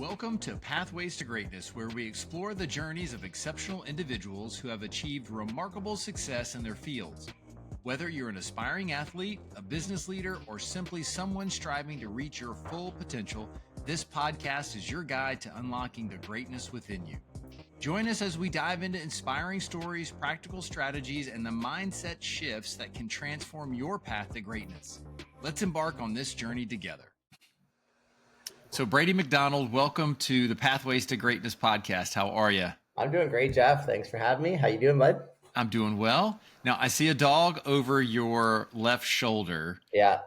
Welcome to Pathways to Greatness, where we explore the journeys of exceptional individuals who have achieved remarkable success in their fields. Whether you're an aspiring athlete, a business leader, or simply someone striving to reach your full potential, this podcast is your guide to unlocking the greatness within you. Join us as we dive into inspiring stories, practical strategies, and the mindset shifts that can transform your path to greatness. Let's embark on this journey together. So Brady McDonald, welcome to the Pathways to Greatness podcast. How are you? I'm doing great, Jeff. Thanks for having me. How you doing, bud? I'm doing well. Now, I see a dog over your left shoulder. Yeah,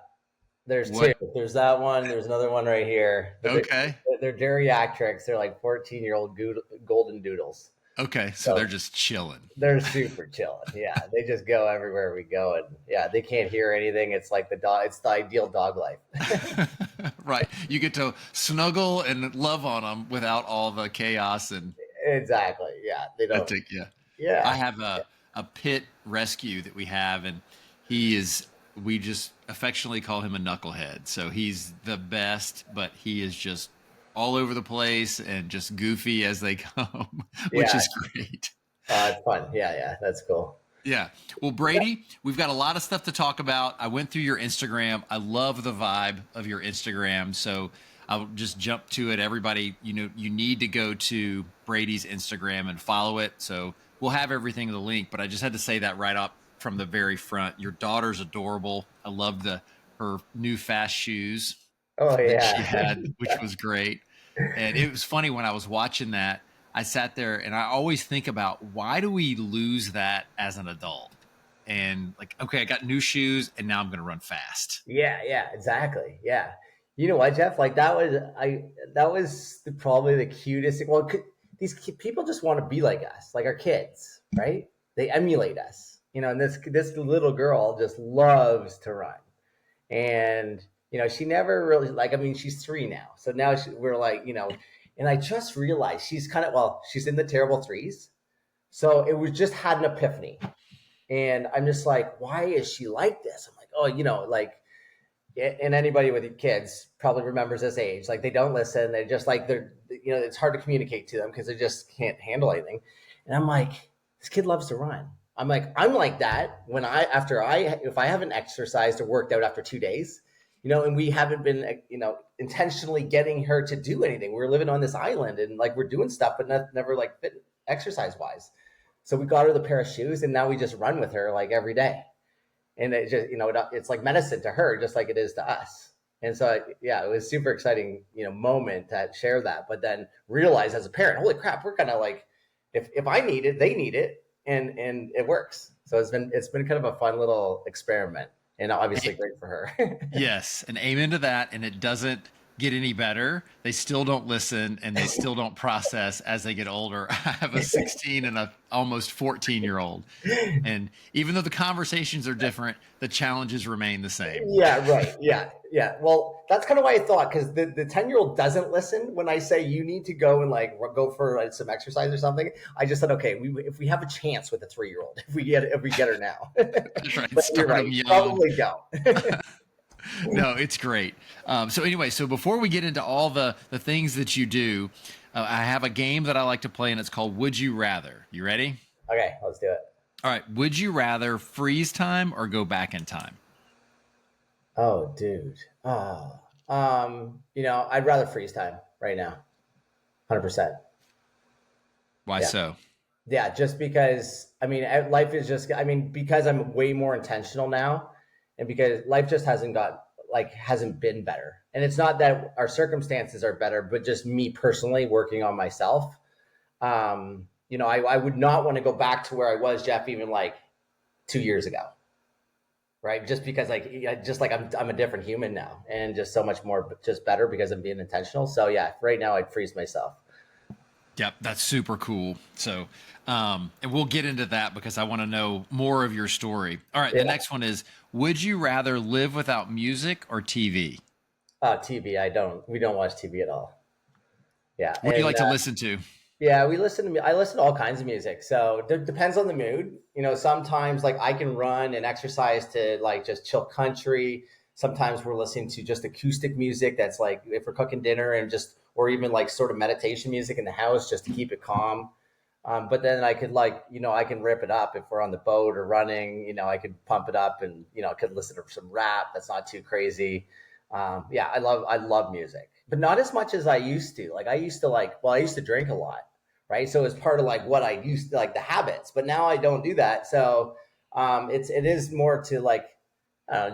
there's two. There's that one. There's another one right here. Okay. They're geriatrics. They're like 14-year-old golden doodles. Okay, so they're just chilling. They're super chilling. Yeah, they just go everywhere we go, and yeah, they can't hear anything. It's like the dog. It's the ideal dog life. Right. You get to snuggle and love on them without all the chaos and. Exactly. Yeah, they don't. Yeah. I have a pit rescue that we have, and we just affectionately call him a knucklehead. So he's the best, but he is just all over the place and just goofy as they come, which is great. It's fun. Yeah, that's cool. Yeah. Well, Brady, we've got a lot of stuff to talk about. I went through your Instagram. I love the vibe of your Instagram. So I'll just jump to it. Everybody, you need to go to Brady's Instagram and follow it. So we'll have everything in the link, but I just had to say that right up from the very front. Your daughter's adorable. I love her new fast shoes. Oh, yeah. That she had, which was great. And it was funny when I was watching that, I sat there and I always think about, why do we lose that as an adult? And like, okay, I got new shoes and now I'm going to run fast. Yeah, exactly. Yeah. You know what, Jeff? Like that was probably the cutest thing. Well, these people just want to be like us, like our kids, right? They emulate us, and this little girl just loves to run. And, she never really she's 3 now. So now we're like, and I just realized she's she's in the terrible 3s. So it was just had an epiphany. And I'm just like, why is she like this? I'm like, and anybody with kids probably remembers this age. Like they don't listen. They just it's hard to communicate to them because they just can't handle anything. And I'm like, this kid loves to run. I'm like that when if I haven't exercised or worked out after 2 days, and we haven't been, intentionally getting her to do anything. We're living on this island and we're doing stuff, but never fit exercise wise. So we got her the pair of shoes and now we just run with her every day. And it just, it's like medicine to her, just like it is to us. And so, it was super exciting, moment to share that, but then realize as a parent, holy crap, we're kind of if I need it, they need it. And it works. So it's been kind of a fun little experiment. And obviously great for her. Yes. And amen to that. And it doesn't get any better. They still don't listen and they still don't process as they get older. I have a 16 and a almost 14-year-old. And even though the conversations are different, the challenges remain the same. Yeah, right. Yeah. Well, that's kind of why I thought, because the 10-year-old doesn't listen when I say you need to go and go for some exercise or something. I just said, okay, if we have a chance with a 3-year-old, if we get her now, right. But you're right, probably don't. No, it's great. So before we get into all the things that you do, I have a game that I like to play, and it's called Would You Rather. You ready? Okay, let's do it. All right. Would you rather freeze time or go back in time? Oh, dude. I'd rather freeze time right now. 100%. Why so? Yeah, just because, life is just, because I'm way more intentional now. And because life just hasn't been better. And it's not that our circumstances are better, but just me personally working on myself. I would not want to go back to where I was, Jeff, even 2 years ago. Right. Just because I'm a different human now and just so much more, just better because I'm being intentional. So yeah, right now I'd freeze myself. Yep. That's super cool. So, and we'll get into that because I want to know more of your story. All right. Yeah. The next one is, would you rather live without music or TV? TV. We don't watch TV at all. Yeah. What do you like to listen to? Yeah, I listen to all kinds of music. So it depends on the mood. Sometimes I can run and exercise to just chill country. Sometimes we're listening to just acoustic music. That's if we're cooking dinner and just or even like sort of meditation music in the house just to keep it calm. But then I could I can rip it up if we're on the boat or running, I could pump it up and, I could listen to some rap that's not too crazy. Yeah, I love music, but not as much as I used to. Like I used to drink a lot, right? So it's part of like what I used to like the habits, but now I don't do that. So it is more to like,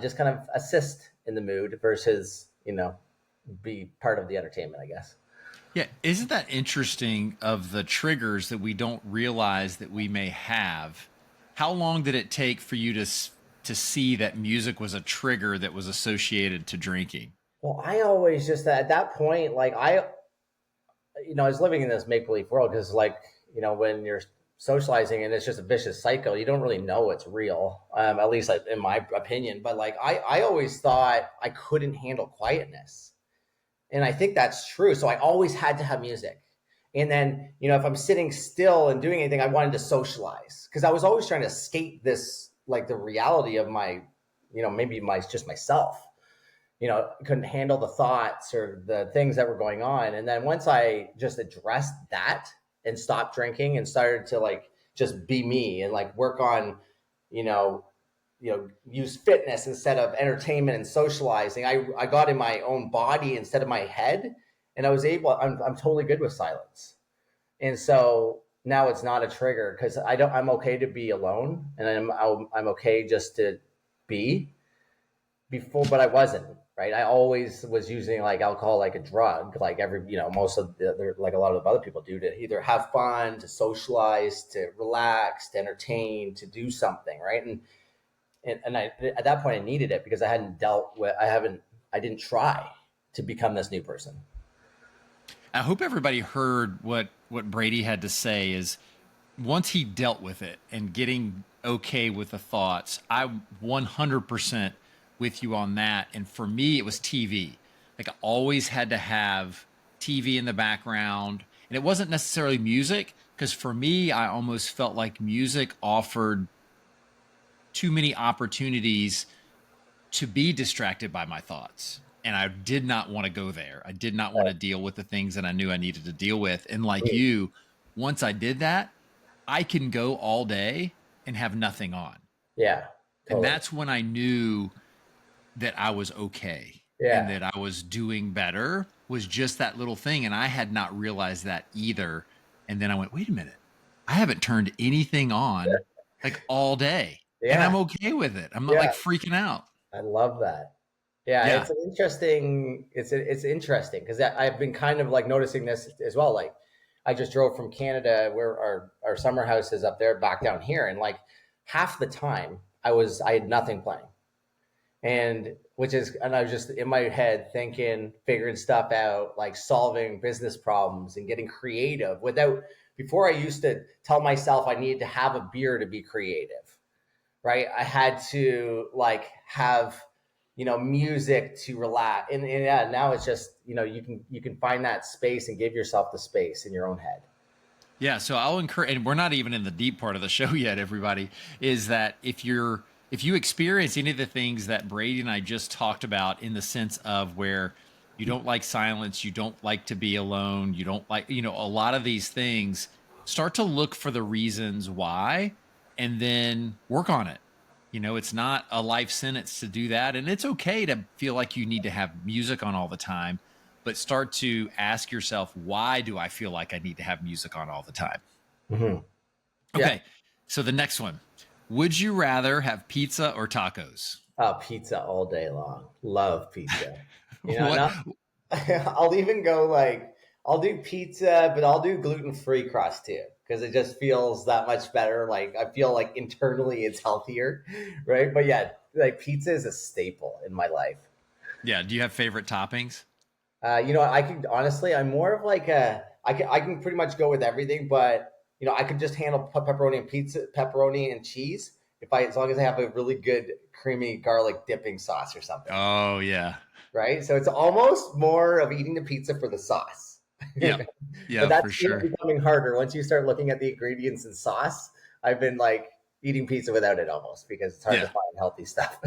just kind of assist in the mood versus, be part of the entertainment, I guess. Yeah, isn't that interesting of the triggers that we don't realize that we may have? How long did it take for you to see that music was a trigger that was associated to drinking? Well, I always just at that point, like I was living in this make believe world because, like, when you're socializing and it's just a vicious cycle, you don't really know it's real, at least like, in my opinion. But like, I always thought I couldn't handle quietness. And I think that's true. So I always had to have music. And then, if I'm sitting still and doing anything, I wanted to socialize because I was always trying to escape this, like the reality of my, maybe just myself, couldn't handle the thoughts or the things that were going on. And then once I just addressed that and stopped drinking and started to like just be me and like work on, you know, use fitness instead of entertainment and socializing. I got in my own body instead of my head, and I'm totally good with silence. And so now it's not a trigger because I'm okay to be alone, and I'm okay just to be before, but I wasn't, right? I always was using like alcohol like a drug, like most of like a lot of other people do, to either have fun, to socialize, to relax, to entertain, to do something, right? And I, at that point I needed it because I didn't try to become this new person. I hope everybody heard what Brady had to say is once he dealt with it and getting okay with the thoughts, I 100% with you on that. And for me, it was TV. Like I always had to have TV in the background, and it wasn't necessarily music because for me, I almost felt like music offered too many opportunities to be distracted by my thoughts. And I did not want to go there. I did not want to deal with the things that I knew I needed to deal with. And like you, once I did that, I can go all day and have nothing on. Yeah, And totally. that's when I knew that I was okay and Yeah, that I was doing better was just that little thing. And I had not realized that either. And then I went, wait a minute, I haven't turned anything on like all day and yeah, I'm okay with it. I'm not yeah. like freaking out. I love that. Yeah, Yeah. it's interesting because I've been kind of like noticing this as well. Like I just drove from Canada where our summer house is up there back down here, and like half the time I had nothing playing. And I was just in my head thinking, figuring stuff out, like solving business problems and getting creative without before I used to tell myself I needed to have a beer to be creative, right? I had to like have, music to relax. And yeah, now it's just, you can find that space and give yourself the space in your own head. Yeah, so I'll encourage, and we're not even in the deep part of the show yet, everybody, is that if you experience any of the things that Brady and I just talked about in the sense of where you don't like silence, you don't like to be alone, you don't like, a lot of these things, start to look for the reasons why and then work on it. It's not a life sentence to do that. And it's okay to feel like you need to have music on all the time, but start to ask yourself, why do I feel like I need to have music on all the time? Mm-hmm. Yeah. Okay. So the next one, would you rather have pizza or tacos? Oh, pizza all day long. Love pizza. What? Not, I'll even go like, I'll do pizza, but I'll do gluten-free crust too, because it just feels that much better. Like I feel like internally it's healthier, right? But yeah, like pizza is a staple in my life. Yeah. Do you have favorite toppings? I can honestly, I'm more of like I can pretty much go with everything, but I could just handle pepperoni and cheese as long as I have a really good creamy garlic dipping sauce or something, Oh, yeah. right? So it's almost more of eating the pizza for the sauce. Yep. But Yeah, for that's even sure. becoming harder once you start looking at the ingredients and sauce. I've been like eating pizza without it almost because it's hard to Yeah. find healthy stuff.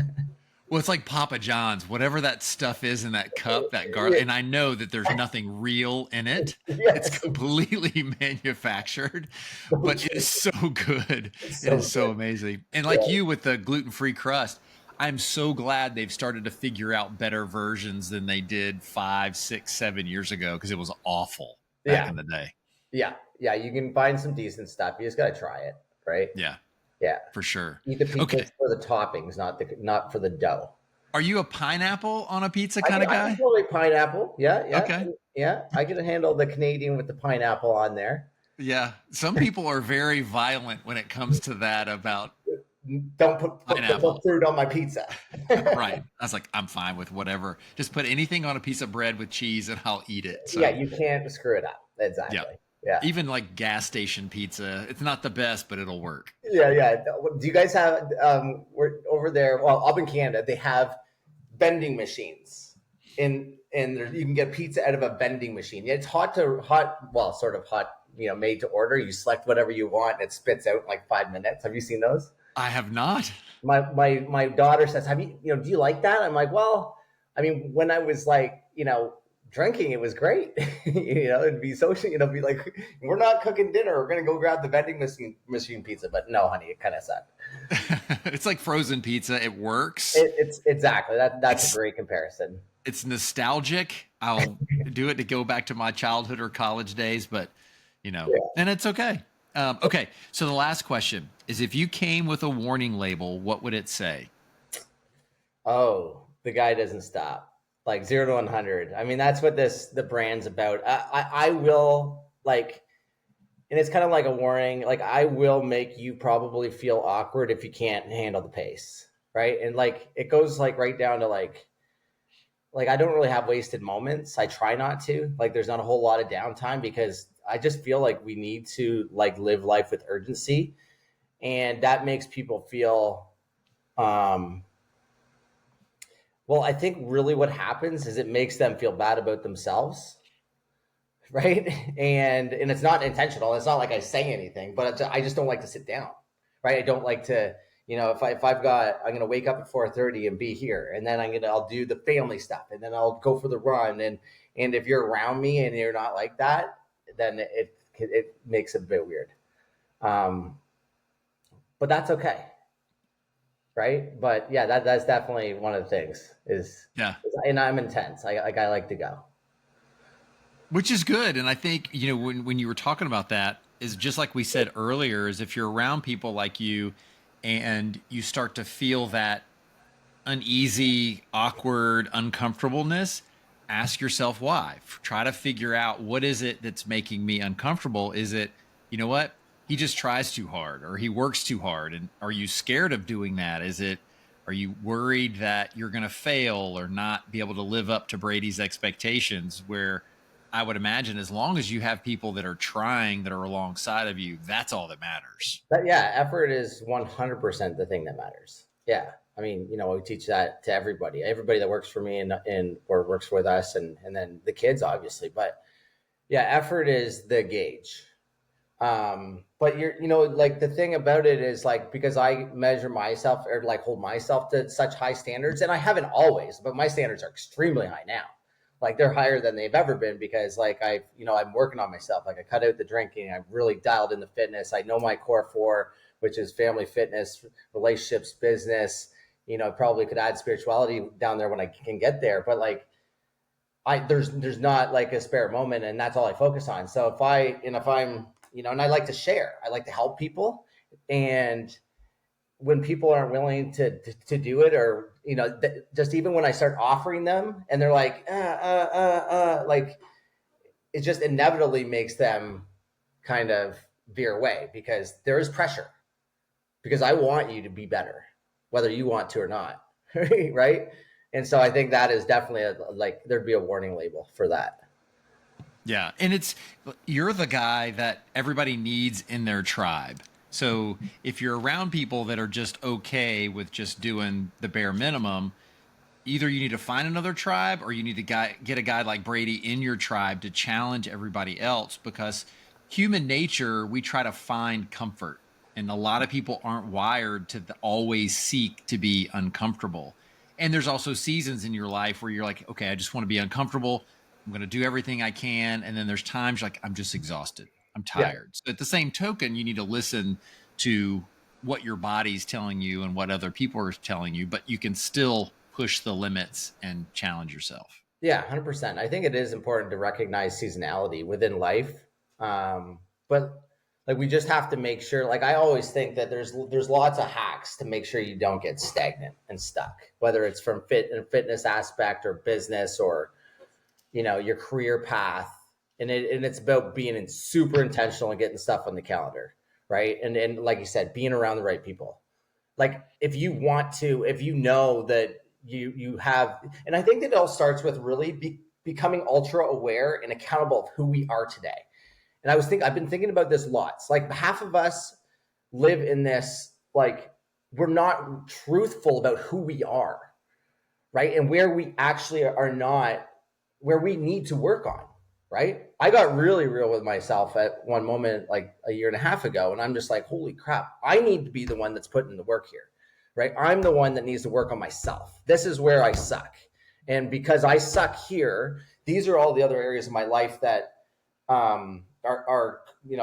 Well, it's like Papa John's, whatever that stuff is in that cup, that garlic. And I know that there's nothing real in it. It's Yes, completely manufactured, so but it true. is so good. It's It so is so good. amazing. And like Yeah. you with the gluten-free crust, I'm so glad they've started to figure out better versions than they did 5, 6, 7 years ago because it was awful back Yeah. in the day. Yeah. Yeah. You can find some decent stuff. You just got to try it. Right. Yeah, Yeah. for sure. Eat the pizzas Okay. for the toppings, not for the dough. Are you a pineapple on a pizza I kind can of I can guy? tolerate pineapple. Yeah, yeah, Okay. yeah. I can handle the Canadian with the pineapple on there. Yeah. Some people are very violent when it comes to that about Don't put pineapple. fruit on my pizza. Right. I was like, I'm fine with whatever. Just put anything on a piece of bread with cheese and I'll eat it. Yeah, So, you can't screw it up. yeah. Exactly. Yeah. Even like gas station pizza, it's not the best, but it'll work. Yeah, yeah. Do you guys have we're over there? Well, up in Canada, they have vending machines. In there, you can get pizza out of a vending machine. Yeah, it's well, sort of hot, made to order. You select whatever you want, and it spits out in like 5 minutes. Have you seen those? I have not. My daughter says, "Have you, do you like that?" I'm like, "Well, I mean, when I was like, drinking, it was great. It'd be social, be like, we're not cooking dinner. We're gonna go grab the vending machine pizza." But no, honey, it kind of sucked. It's like frozen pizza. It works. It's exactly that's a It's great comparison. it's nostalgic. I'll do it to go back to my childhood or college days, but Yeah. and it's okay. Okay, so the last question is: if you came with a warning label, what would it say? Oh, the guy doesn't stop. Like 0 to 100. I mean, that's what the brand's about. I will like, and it's kind of like a warning. Like, I will make you probably feel awkward if you can't handle the pace, right? And like, it goes like right down to like I don't really have wasted moments. I try not to. Like, there's not a whole lot of downtime because I just feel like we need to like live life with urgency, and that makes people feel. Um, well, I think really what happens is it makes them feel bad about themselves, right? And it's not intentional. It's not like I say anything, but I just don't like to sit down, right? I don't like to, I'm gonna wake up at 4:30 and be here, and then I'll do the family stuff, and then I'll go for the run, and if you're around me and you're not like that, then it makes it a bit weird. Um, but that's okay, right? But yeah, that's definitely one of the things Yeah, and I'm intense. I like to go. which is good. And I think when you were talking about that, is just like we said earlier, is if you're around people like you, and you start to feel that uneasy, awkward, uncomfortableness, ask yourself why. Try to figure out what is it that's making me uncomfortable. Is it, what? He just tries too hard or he works too hard. And are you scared of doing that? Are you worried that you're going to fail or not be able to live up to Brady's expectations? Where I would imagine as long as you have people that are trying, that are alongside of you, that's all that matters. But yeah, effort is 100% the thing that matters. Yeah. I mean, we teach that to everybody that works for me and or works with us, and then the kids, obviously. But yeah, effort is the gauge. But like the thing about it is like, because I measure myself or like hold myself to such high standards, and I haven't always, but my standards are extremely high now. Like, they're higher than they've ever been because like I'm working on myself. Like, I cut out the drinking. I've really dialed in the fitness. I know my core four, which is family, fitness, relationships, business. Probably could add spirituality down there when I can get there. But like, there's not like a spare moment, and that's all I focus on. So if I'm, and I like to share, I like to help people. And when people aren't willing to do it, or just even when I start offering them and they're like like, it just inevitably makes them kind of veer away because there is pressure, because I want you to be better whether you want to or not. Right. And so I think that is definitely like there'd be a warning label for that. Yeah. And you're the guy that everybody needs in their tribe. So if you're around people that are just okay with just doing the bare minimum, either you need to find another tribe or you need to get a guy like Brady in your tribe to challenge everybody else, because human nature, we try to find comfort. And a lot of people aren't wired to always seek to be uncomfortable. And there's also seasons in your life where you're like, okay, I just want to be uncomfortable. I'm going to do everything I can. And then there's times like, I'm just exhausted. I'm Yeah. tired. So at the same token, you need to listen to what your body's telling you and what other people are telling you, but you can still push the limits and challenge yourself. Yeah, 100%. I think it is important to recognize seasonality within life. But like we just have to make sure, like I always think that there's lots of hacks to make sure you don't get stagnant and stuck, whether it's from fitness aspect or business or your career path. And it's about being super intentional and getting stuff on the calendar, right? And like you said, being around the right people. Like if you know that you have, and I think that it all starts with really becoming ultra aware and accountable of who we are today. And I've been thinking about this lots. Like half of us live in this, like we're not truthful about who we are, right? And where we actually are not, where we need to work on, right? I got really real with myself at one moment, like a year and a half ago. And I'm just like, holy crap, I need to be the one that's putting in the work here, right? I'm the one that needs to work on myself. This is where I suck. And because I suck here, these are all the other areas of my life that are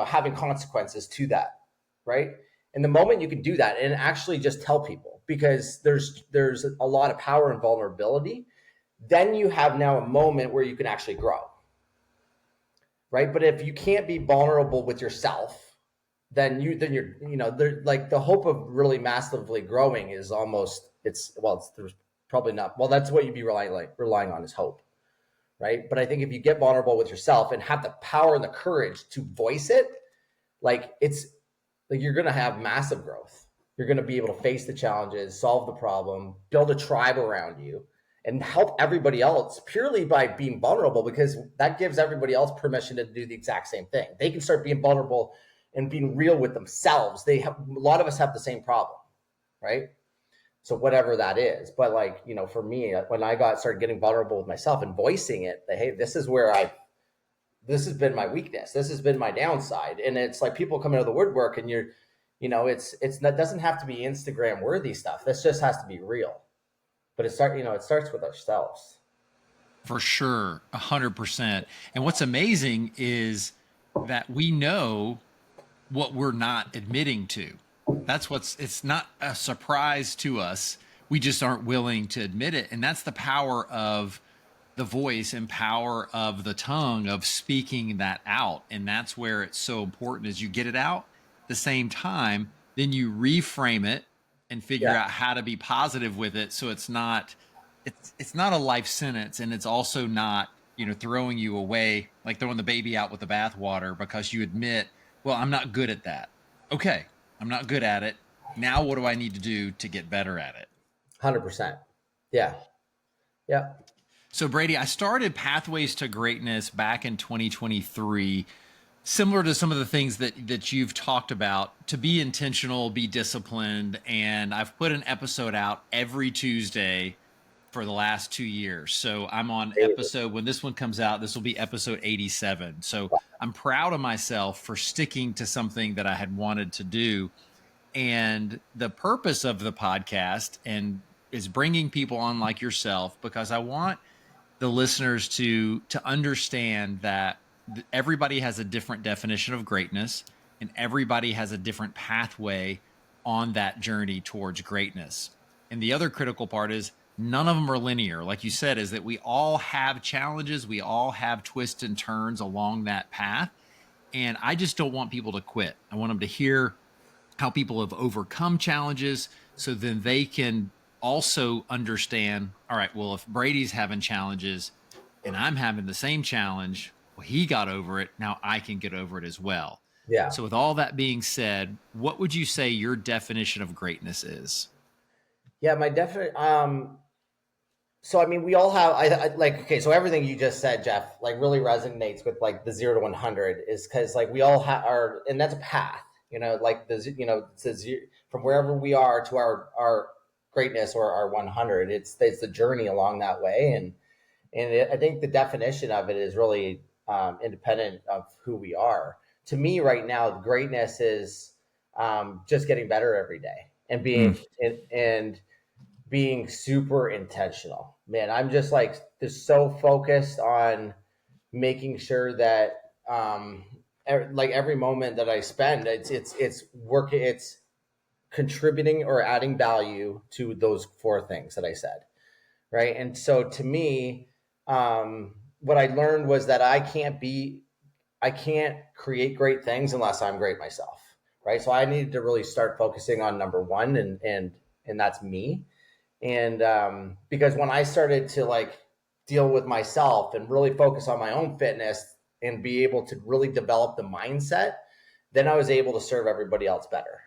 having consequences to that, right? And the moment you can do that and actually just tell people, because there's a lot of power and vulnerability, then you have now a moment where you can actually grow, right? But if you can't be vulnerable with yourself, then you're like the hope of really massively growing is almost there's probably not, well, that's what you'd be relying on is hope, right? But I think if you get vulnerable with yourself and have the power and the courage to voice it, like it's like you're going to have massive growth. You're going to be able to face the challenges, solve the problem, build a tribe around you, and help everybody else purely by being vulnerable, because that gives everybody else permission to do the exact same thing. They can start being vulnerable and being real with themselves. A lot of us have the same problem, right? So whatever that is, but like, for me, when I started getting vulnerable with myself and voicing it, that, hey, this has been my weakness. This has been my downside. And it's like people come out of the woodwork and it doesn't have to be Instagram worthy stuff. This just has to be real. But it starts with ourselves. For sure, 100%. And what's amazing is that we know what we're not admitting to. It's not a surprise to us. We just aren't willing to admit it. And that's the power of the voice and power of the tongue, of speaking that out. And that's where it's so important, is you get it out at the same time, then you reframe it and figure Yeah. out how to be positive with it. So it's not a life sentence, and it's also not, throwing you away, like throwing the baby out with the bathwater, because you admit, well, I'm not good at that. Okay, I'm not good at it. Now what do I need to do to get better at it? 100%. Yeah. Yeah. So Brady, I started Pathways to Greatness back in 2023, similar to some of the things that you've talked about, to be intentional, be disciplined, and I've put an episode out every Tuesday for the last 2 years. So I'm on episode, when this one comes out, this will be episode 87. So I'm proud of myself for sticking to something that I had wanted to do. And the purpose of the podcast is bringing people on like yourself, because I want the listeners to understand that everybody has a different definition of greatness, and everybody has a different pathway on that journey towards greatness. And the other critical part is none of them are linear. Like you said, is that we all have challenges, we all have twists and turns along that path. And I just don't want people to quit. I want them to hear how people have overcome challenges, so then they can also understand, all right, well, if Brady's having challenges and I'm having the same challenge, well, he got over it. Now I can get over it as well. Yeah. So with all that being said, what would you say your definition of greatness is? Yeah. My definite, so I mean, we all have. Like, okay. So everything you just said, Jeff, like really resonates with like the 0 to 100, is because like we all are, and that's a path. Like it's from wherever we are to our greatness or our 100. It's the journey along that way, and I think the definition of it is really independent of who we are. To me, right now, greatness is just getting better every day and being and being super intentional. Man, I'm just like just so focused on making sure that like every moment that I spend, it's working, it's contributing or adding value to those four things that I said, right? And so to me, what I learned was that I can't create great things unless I'm great myself, right? So I needed to really start focusing on number one, and that's me. And because when I started to like deal with myself and really focus on my own fitness and be able to really develop the mindset, then I was able to serve everybody else better.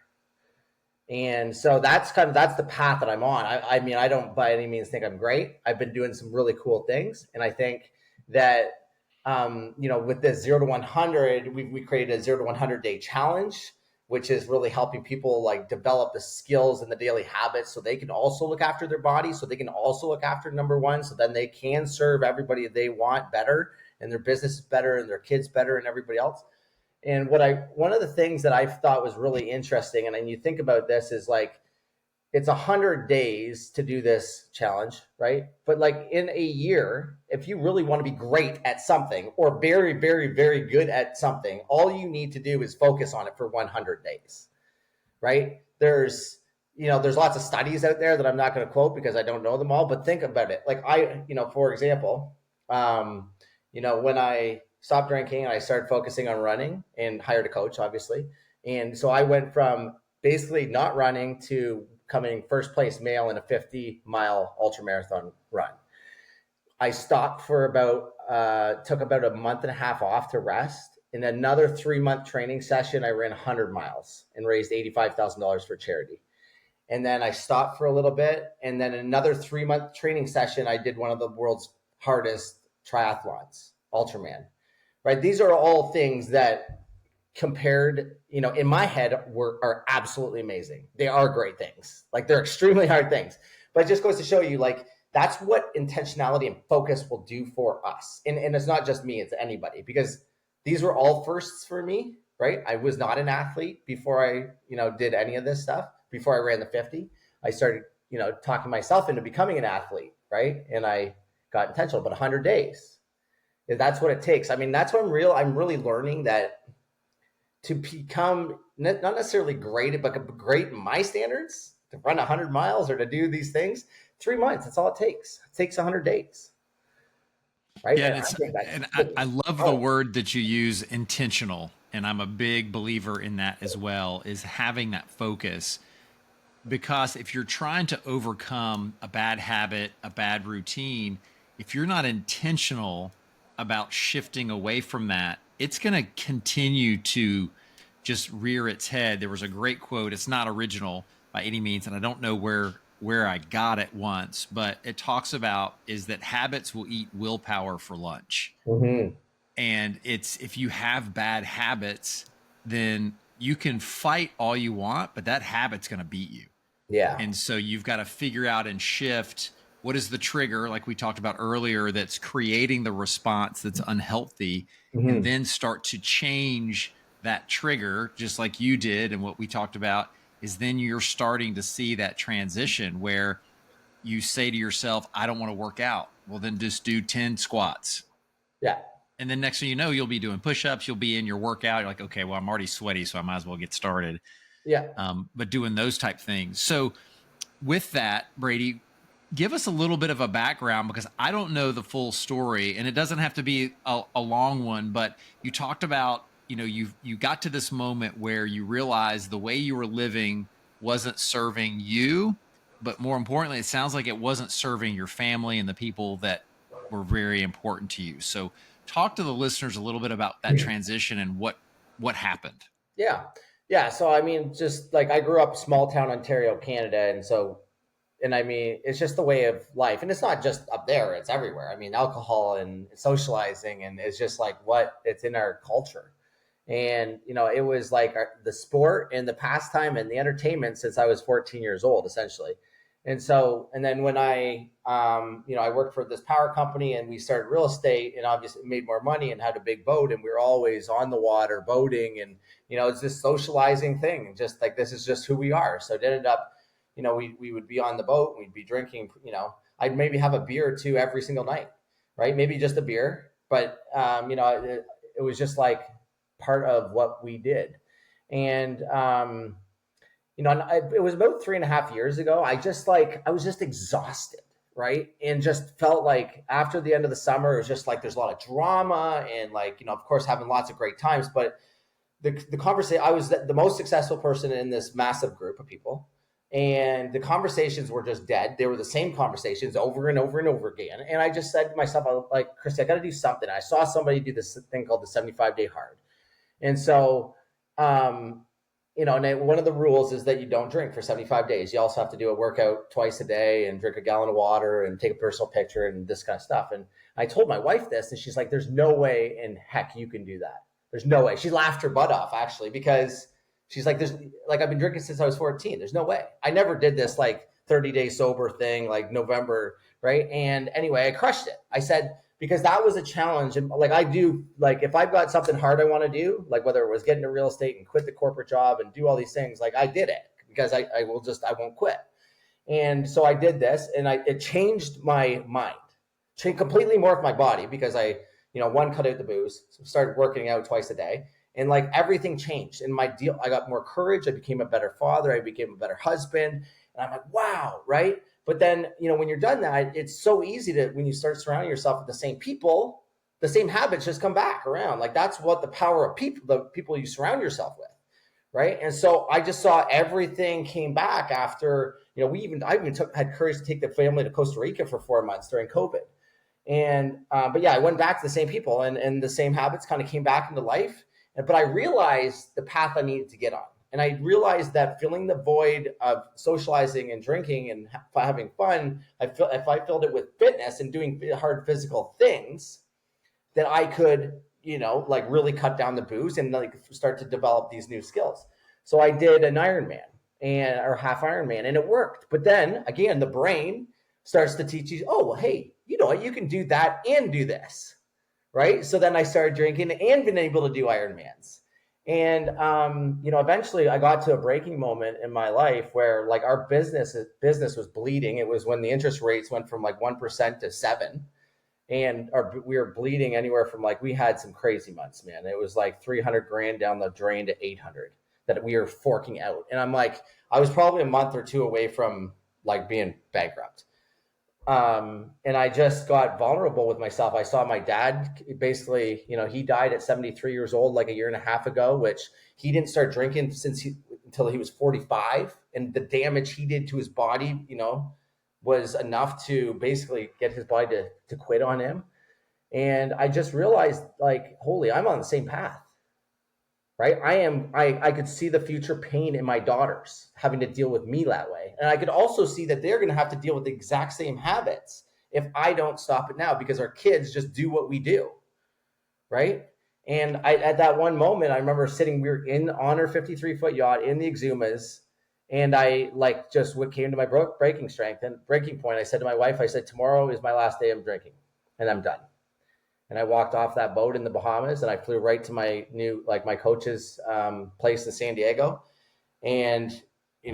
And so that's the path that I'm on. I mean, I don't by any means think I'm great. I've been doing some really cool things, and I think that with this 0 to 100, we created a 0 to 100 day challenge, which is really helping people like develop the skills and the daily habits so they can also look after their body, so they can also look after number one, so then they can serve everybody they want better, and their business is better, and their kids better, and everybody else. And one of the things that I thought was really interesting, and then you think about this, is like it's 100 days to do this challenge, right? But like in a year, if you really want to be great at something or very, very, very good at something, all you need to do is focus on it for 100 days, right? There's lots of studies out there that I'm not going to quote because I don't know them all, but think about it. Like for example, when I stopped drinking and I started focusing on running and hired a coach, obviously. And so I went from basically not running to coming first place male in a 50-mile ultra marathon run. I stopped for took about a month and a half off to rest. In another 3-month training session, I ran 100 miles and raised $85,000 for charity. And then I stopped for a little bit. And then another 3-month training session, I did one of the world's hardest triathlons, Ultraman, right? These are all things that compared, in my head are absolutely amazing. They are great things. Like they're extremely hard things, but it just goes to show you like, that's what intentionality and focus will do for us. And it's not just me, it's anybody, because these were all firsts for me, right? I was not an athlete before I, did any of this stuff. Before I ran the 50, I started, talking myself into becoming an athlete, right? And I got intentional, but 100 days, that's what it takes. I mean, that's what I'm really learning that to become not necessarily great, but great in my standards, to run 100 miles or to do these things, 3 months, that's all it takes. It takes 100 days. Right. Yeah. I love the word that you use, intentional. And I'm a big believer in that as well, is having that focus. Because if you're trying to overcome a bad habit, a bad routine, if you're not intentional about shifting away from that, it's going to continue to just rear its head. There was a great quote. It's not original by any means, and I don't know where I got it once, but it talks about is that habits will eat willpower for lunch. Mm-hmm. And it's, if you have bad habits, then you can fight all you want, but that habit's going to beat you. Yeah. And so you've got to figure out and shift what is the trigger, like we talked about earlier, that's creating the response that's unhealthy, Mm-hmm. and then start to change that trigger, just like you did. And what we talked about is then you're starting to see that transition where you say to yourself, I don't want to work out. Well, then just do 10 squats. Yeah. And then next thing you know, you'll be doing push-ups, you'll be in your workout. You're like, okay, well, I'm already sweaty, so I might as well get started. Yeah. But doing those type things. So with that, Brady, give us a little bit of a background, because I don't know the full story, and it doesn't have to be a long one, but you talked about, you got to this moment where you realized the way you were living wasn't serving you, but more importantly, it sounds like it wasn't serving your family and the people that were very important to you. So talk to the listeners a little bit about that transition and what happened. Yeah. Yeah. So, I mean, just like I grew up small town Ontario, Canada. And I mean, it's just the way of life. And it's not just up there, it's everywhere. I mean, alcohol and socializing, and it's just like it's in our culture. And, it was like the sport and the pastime and the entertainment since I was 14 years old, essentially. And then when I worked for this power company, and we started real estate, and obviously made more money and had a big boat, and we were always on the water boating, and, it's this socializing thing, just like, this is just who we are. So it ended up we would be on the boat, and we'd be drinking, I'd maybe have a beer or two every single night, right? Maybe just a beer, but it was just like part of what we did. And it was about 3.5 years ago. I was just exhausted, right? And just felt like after the end of the summer, it was just like there's a lot of drama and of course, having lots of great times. But the conversation, I was the most successful person in this massive group of people. And the conversations were just dead. They were the same conversations over and over and over again. And I just said to myself, Christy, I got to do something. I saw somebody do this thing called the 75-day hard. And so, and one of the rules is that you don't drink for 75 days. You also have to do a workout twice a day and drink a gallon of water and take a personal picture and this kind of stuff. And I told my wife this, and she's like, there's no way in heck you can do that. There's no way. She laughed her butt off, actually, because she's like, I've been drinking since I was 14. There's no way. I never did this 30-day sober thing, November, right? And anyway, I crushed it. I said, because that was a challenge. And I do, if I've got something hard I want to do, whether it was get into real estate and quit the corporate job and do all these things, I did it because I won't quit. And so I did this, and it changed my mind, completely morphed my body, because one, cut out the booze, so started working out twice a day. And everything changed in my deal. I got more courage. I became a better father. I became a better husband. And I'm like, wow, right? But then, when you're done that, it's so easy when you start surrounding yourself with the same people, the same habits just come back around. That's what the power of the people you surround yourself with, right? And so I just saw everything came back after, I even had courage to take the family to Costa Rica for 4 months during COVID. And, but yeah, I went back to the same people, and the same habits kind of came back into life. But I realized the path I needed to get on. And I realized that filling the void of socializing and drinking and having fun, if I filled it with fitness and doing hard physical things, that I could, really cut down the booze and start to develop these new skills. So I did an Ironman or half Ironman, and it worked. But then again, the brain starts to teach you, oh, well, hey, you can do that and do this. Right. So then I started drinking and been able to do Ironmans. And, eventually I got to a breaking moment in my life where our business was bleeding. It was when the interest rates went from 1% to 7%. And we were bleeding anywhere from we had some crazy months, man. It was 300 grand down the drain to 800 that we were forking out. And I was probably a month or two away from being bankrupt. And I just got vulnerable with myself. I saw my dad basically, he died at 73 years old, a year and a half ago, which he didn't start drinking until he was 45. And the damage he did to his body, was enough to basically get his body to quit on him. And I just realized holy, I'm on the same path, right? I could see the future pain in my daughters having to deal with me that way. And I could also see that they're going to have to deal with the exact same habits if I don't stop it now, because our kids just do what we do. Right. And at that one moment, I remember we were on our 53-foot yacht in the Exumas. And I just what came to my breaking strength and breaking point. I said to my wife, I said, tomorrow is my last day of drinking and I'm done. And I walked off that boat in the Bahamas, and I flew right to my new, my coach's place in San Diego. And,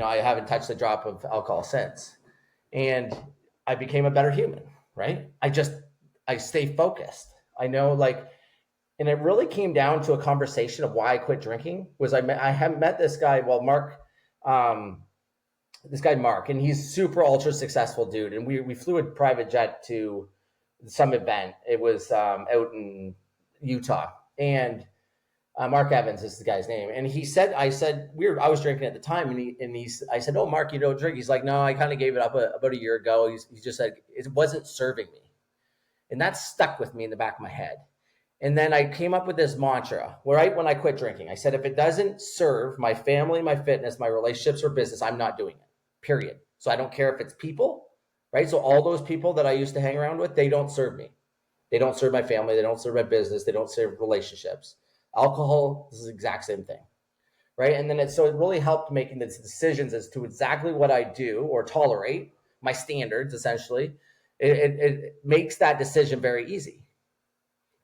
I haven't touched a drop of alcohol since. And I became a better human, right? I stay focused. I know, and it really came down to a conversation of why I quit drinking. I have met this guy, Mark, and he's super ultra successful dude. And we flew a private jet to some event. It was out in Utah, and Mark Evans is the guy's name. And he said, I was drinking at the time, and I said, oh, Mark, you don't drink? He's like, no, I kind of gave it up about a year ago. He just said it wasn't serving me, and that stuck with me in the back of my head. And then I came up with this mantra, right when I quit drinking. I said, if it doesn't serve my family, my fitness, my relationships, or business, I'm not doing it, period. So I don't care if it's people. Right. So all those people that I used to hang around with, they don't serve me. They don't serve my family. They don't serve my business. They don't serve relationships. Alcohol is the exact same thing. Right. And then it really helped making the decisions as to exactly what I do or tolerate, my standards, essentially. It makes that decision very easy.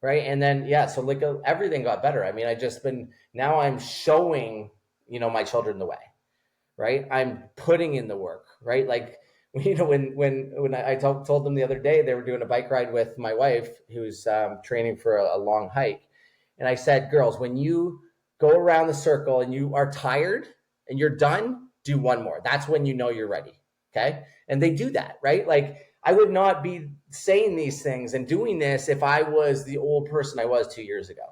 Right. And then, so everything got better. I mean, now I'm showing, my children the way. right? I'm putting in the work, right? Like, when I told them the other day, they were doing a bike ride with my wife, who's training for a long hike. And I said, girls, when you go around the circle and you are tired and you're done, do one more. That's when you know you're ready. Okay. And they do that, right? Like, I would not be saying these things and doing this if I was the old person I was 2 years ago.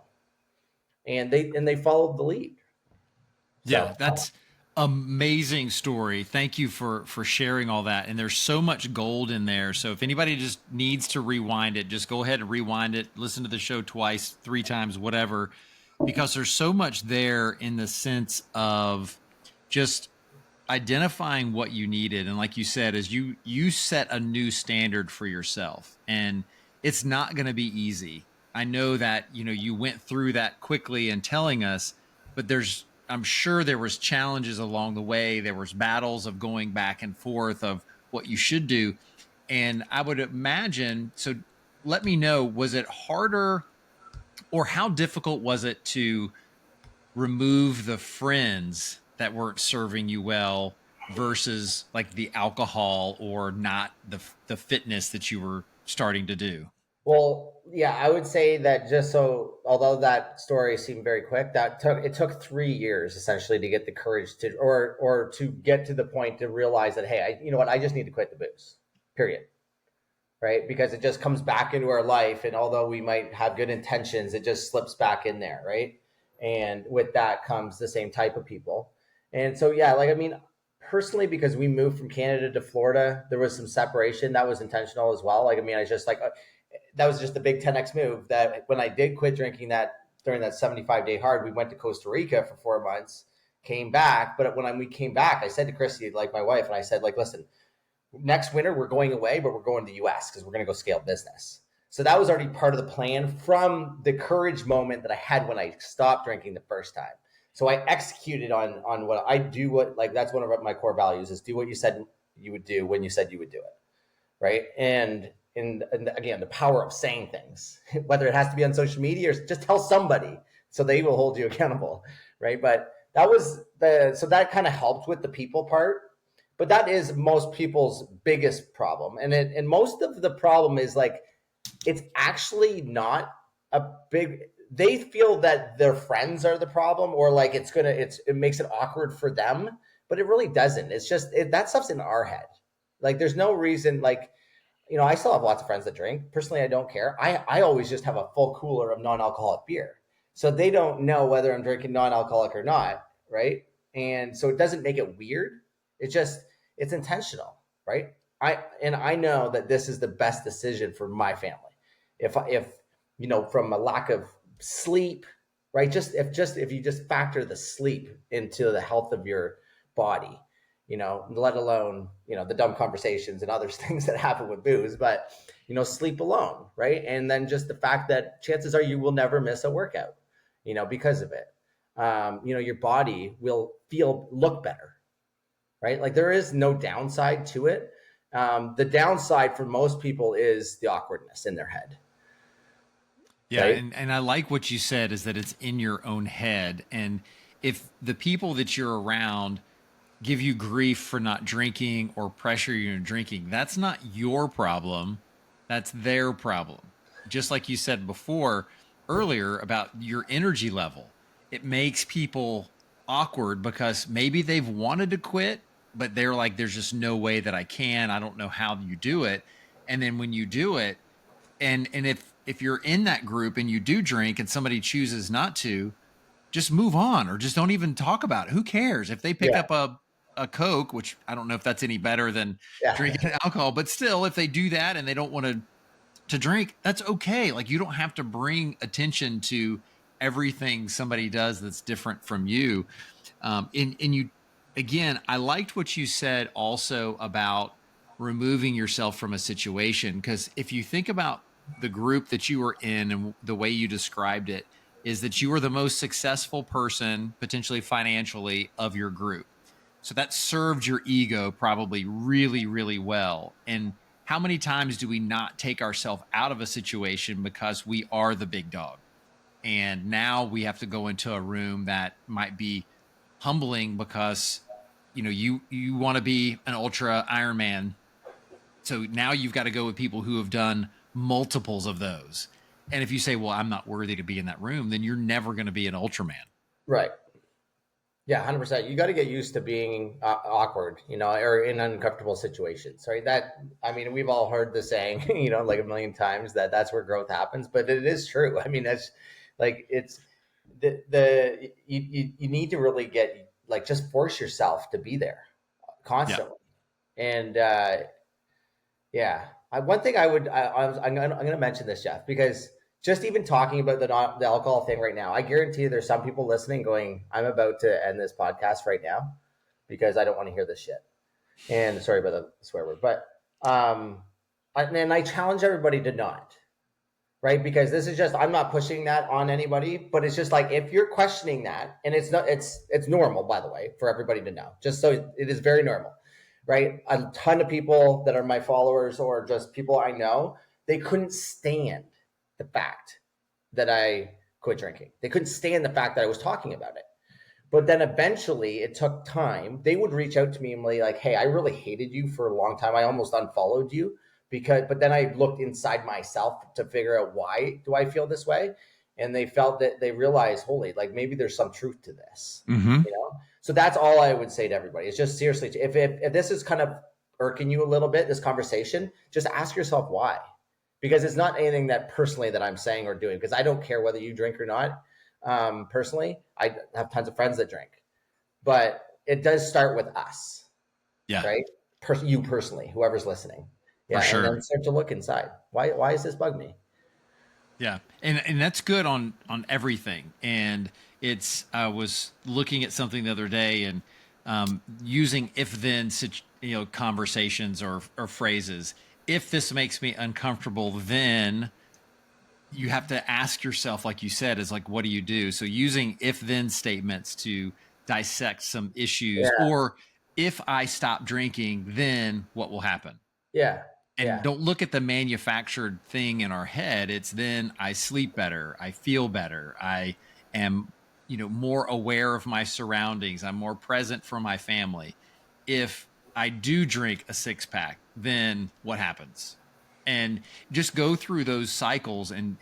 And they followed the lead. So Yeah, that's amazing story. Thank you for sharing all that. And there's so much gold in there. So if anybody just needs to rewind it, just go ahead and rewind it, listen to the show twice, three times, whatever, because there's so much there in the sense of just identifying what you needed. And like you said, is you set a new standard for yourself, and it's not going to be easy. I know that, you went through that quickly and telling us, but I'm sure there was challenges along the way. There was battles of going back and forth of what you should do. And I would imagine, so let me know, was it harder, or how difficult was it to remove the friends that weren't serving you well versus like the alcohol or not the fitness that you were starting to do? well, yeah, I would say that, just so, although that story seemed very quick, it took 3 years essentially to get the courage to, or to get to the point to realize that, hey, you know what, I just need to quit the booze, period. Right? Because it just comes back into our life, and although we might have good intentions, it just slips back in there, right? And with that comes the same type of people. And so, yeah, like, I mean, personally, because we moved from Canada to Florida, there was some separation that was intentional as well. Like, I mean, I just like that was just a big 10x move. That when I did quit drinking, that during that 75-day hard, we went to Costa Rica for 4 months, came back. But when we came back, I said to Christy, like my wife, and I said, like, listen, next winter we're going away, but we're going to the US because we're going to go scale business. So that was already part of the plan from the courage moment that I had when I stopped drinking the first time. So I executed on what I do. What, like, that's one of my core values, is do what you said you would do when you said you would do it, right? And again, the power of saying things, whether it has to be on social media or just tell somebody so they will hold you accountable, right? But so that kind of helped with the people part. But that is most people's biggest problem. And most of the problem is, like, it's actually not a big, they feel that their friends are the problem, or like it makes it awkward for them, but it really doesn't. It's just that stuff's in our head. Like, there's no reason, like, I still have lots of friends that drink. Personally, I don't care. I always just have a full cooler of non-alcoholic beer. So they don't know whether I'm drinking non-alcoholic or not, right? And so it doesn't make it weird. It's intentional, right? I know that this is the best decision for my family. If from a lack of sleep, right? If you just factor the sleep into the health of your body, let alone, the dumb conversations and other things that happen with booze, but, sleep alone, right? And then just the fact that chances are you will never miss a workout, because of it. Your body will look better, right? Like, there is no downside to it. The downside for most people is the awkwardness in their head. Yeah, Right. and I like what you said, is that it's in your own head. And if the people that you're around give you grief for not drinking or pressure you into drinking, that's not your problem. That's their problem. Just like you said before, earlier, about your energy level. It makes people awkward because maybe they've wanted to quit, but they're like, there's just no way that I can. I don't know how you do it. And then when you do it, and if you're in that group and you do drink and somebody chooses not to, just move on, or just don't even talk about it. Who cares if they pick Yeah. up a Coke, which I don't know if that's any better than Yeah. drinking alcohol, but still, if they do that and they don't want to drink, that's okay. Like, you don't have to bring attention to everything somebody does that's different from you. And you, again, I liked what you said also about removing yourself from a situation, because if you think about the group that you were in and the way you described it, is that you were the most successful person, potentially financially, of your group. So that served your ego probably really, really well. And how many times do we not take ourselves out of a situation because we are the big dog? And now we have to go into a room that might be humbling because you want to be an ultra Ironman. So now you've got to go with people who have done multiples of those. And if you say, well, I'm not worthy to be in that room, then you're never going to be an Ultraman. Right. Yeah, 100%. You got to get used to being awkward, or in uncomfortable situations, right? We've all heard the saying, like a million times that that's where growth happens, but it is true. I mean, that's like, it's you need to really get, like, just force yourself to be there Yeah. constantly. And, yeah, one thing I'm gonna mention this, Jeff, because just even talking about the alcohol thing right now, I guarantee there's some people listening going, "I'm about to end this podcast right now because I don't want to hear this shit." And sorry about the swear word, but and I challenge everybody to not, right? Because this is just, I'm not pushing that on anybody, but it's just like, if you're questioning that, and it's normal, by the way, for everybody to know, just so it is very normal, right? A ton of people that are my followers or just people I know, they couldn't stand the fact that I quit drinking. They couldn't stand the fact that I was talking about it. But then eventually it took time. They would reach out to me and be like, "Hey, I really hated you for a long time. I almost unfollowed you but then I looked inside myself to figure out, why do I feel this way?" And they realized, holy, like, maybe there's some truth to this, Mm-hmm. So that's all I would say to everybody. It's just, seriously, if this is kind of irking you a little bit, this conversation, just ask yourself why. Because it's not anything that personally that I'm saying or doing, because I don't care whether you drink or not. Personally, I have tons of friends that drink, but it does start with us, Yeah, right? You personally, whoever's listening. for Yeah, and sure. then start to look inside. Why does this bug me? Yeah, and that's good on everything. And I was looking at something the other day and using if then conversations or phrases. If this makes me uncomfortable, then you have to ask yourself, like you said, is like, what do you do? So using if then statements to dissect some issues, Yeah, or if I stop drinking, then what will happen? yeah, And yeah, don't look at the manufactured thing in our head. It's then I sleep better, I feel better, I am more aware of my surroundings, I'm more present for my family. If I do drink a six pack, then what happens? And just go through those cycles, and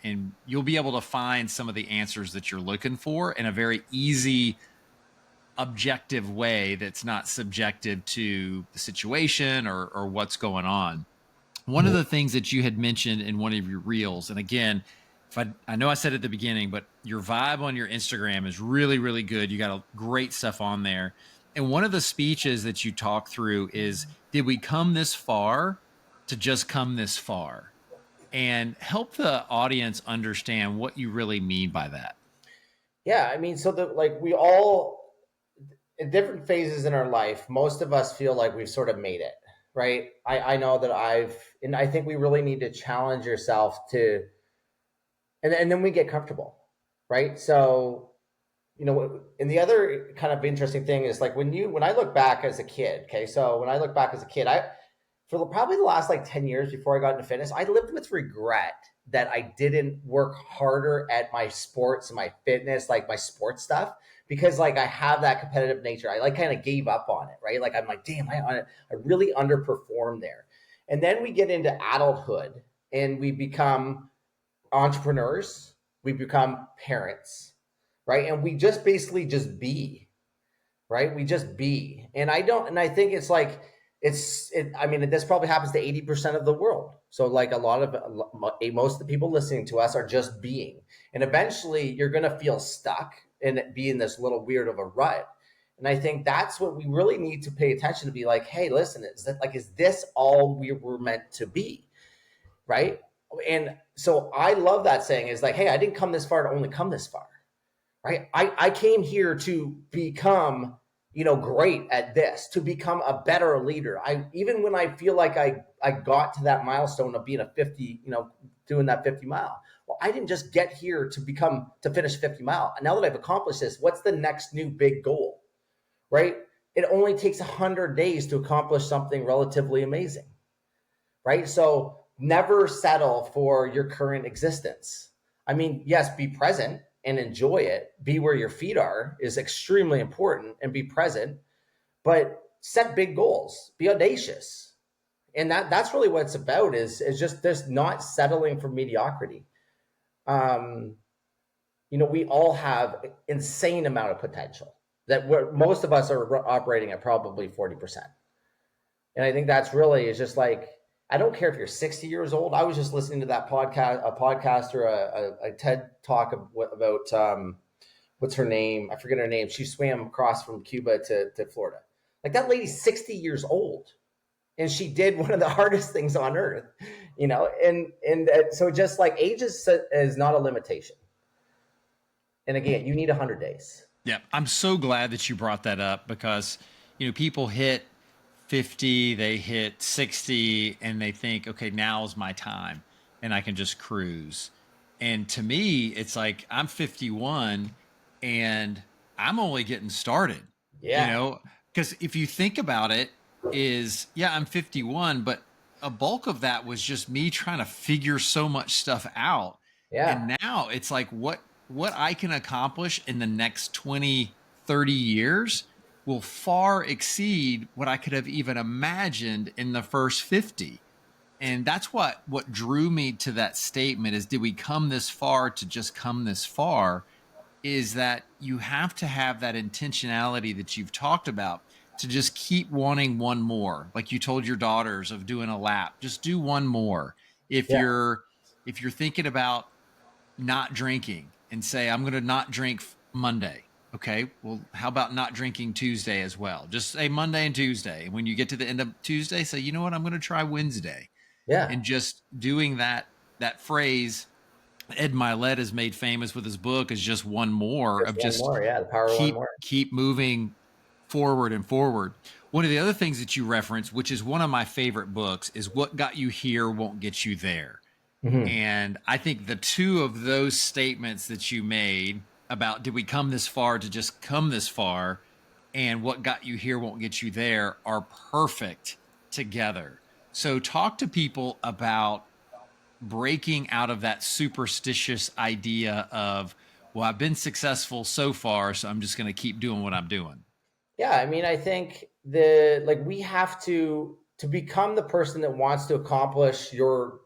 you'll be able to find some of the answers that you're looking for in a very easy, objective way that's not subjective to the situation or what's going on. One of the things that you had mentioned in one of your reels, and again, if I know I said at the beginning, but your vibe on your Instagram is really, really good. You got a great stuff on there. And one of the speeches that you talk through is, did we come this far to just come this far? And help the audience understand what you really mean by that. yeah. So we all, in different phases in our life, most of us feel like we've sort of made it, right? I know that and I think we really need to challenge yourself to, and then we get comfortable, right? So, and the other kind of interesting thing is, like, when I look back as a kid, okay, so when I look back as a kid, for probably the last like 10 years before I got into fitness, I lived with regret that I didn't work harder at my sports and my fitness, like my sports stuff, because, like, I have that competitive nature. I, like, kind of gave up on it, right? Like, I'm like, damn, I really underperformed there. And then we get into adulthood and we become entrepreneurs, we become parents, right? And we just basically just be, right? We just be. And I think it's like, this probably happens to 80% of the world. So, like, most of the people listening to us are just being. And eventually you're going to feel stuck and be in this little weird of a rut. And I think that's what we really need to pay attention to, be like, hey, listen, is this all we were meant to be? Right. And so I love that saying, is like, hey, I didn't come this far to only come this far. Right. I came here to become, great at this, to become a better leader. Even when I feel like I got to that milestone of being a 50, doing that 50 mile. Well, I didn't just get here to finish 50 mile. Now that I've accomplished this, what's the next new big goal? Right. It only takes 100 days to accomplish something relatively amazing. Right. So never settle for your current existence. Yes, be present and enjoy it. Be where your feet are is extremely important, and be present. but set big goals, be audacious. And that's really what it's about is just this not settling for mediocrity. Um, we all have insane amount of potential that most of us are operating at probably 40%. And I think that's really is just like, I don't care if you're 60 years old. I was just listening to that podcast or a TED talk about what's her name? I forget her name. She swam across from Cuba to Florida. Like that lady's 60 years old, and she did one of the hardest things on earth, and so just like age is not a limitation. And again, you need 100 days. Yeah, I'm so glad that you brought that up because, people hit 50, they hit 60, and they think, okay, now's my time and I can just cruise. And to me, it's like I'm 51 and I'm only getting started, Yeah. because if you think about it, yeah, I'm 51, but a bulk of that was just me trying to figure so much stuff out. Yeah. And now it's like what I can accomplish in the next 20, 30 years will far exceed what I could have even imagined in the first 50. And that's what drew me to that statement is, did we come this far to just come this far? Is that you have to have that intentionality that you've talked about to just keep wanting one more. Like you told your daughters of doing a lap, just do one more. If Yeah. you're thinking about not drinking and say, I'm going to not drink Monday. Okay. Well, how about not drinking Tuesday as well? Just say Monday and Tuesday. And when you get to the end of Tuesday, say, you know what? I'm going to try Wednesday. Yeah. And just doing that phrase, Ed Milet is made famous with his book, is just one more of One just more. Yeah. The power of one more. keep moving forward and forward. One of the other things that you reference, which is one of my favorite books, is What Got You Here Won't Get You There. Mm-hmm. And I think the two of those statements that you made about did we come this far to just come this far, and what got you here won't get you there, are perfect together. So talk to people about breaking out of that superstitious idea of, well, I've been successful so far, so I'm just going to keep doing what I'm doing. Yeah. I mean, I think we have to become the person that wants to accomplish your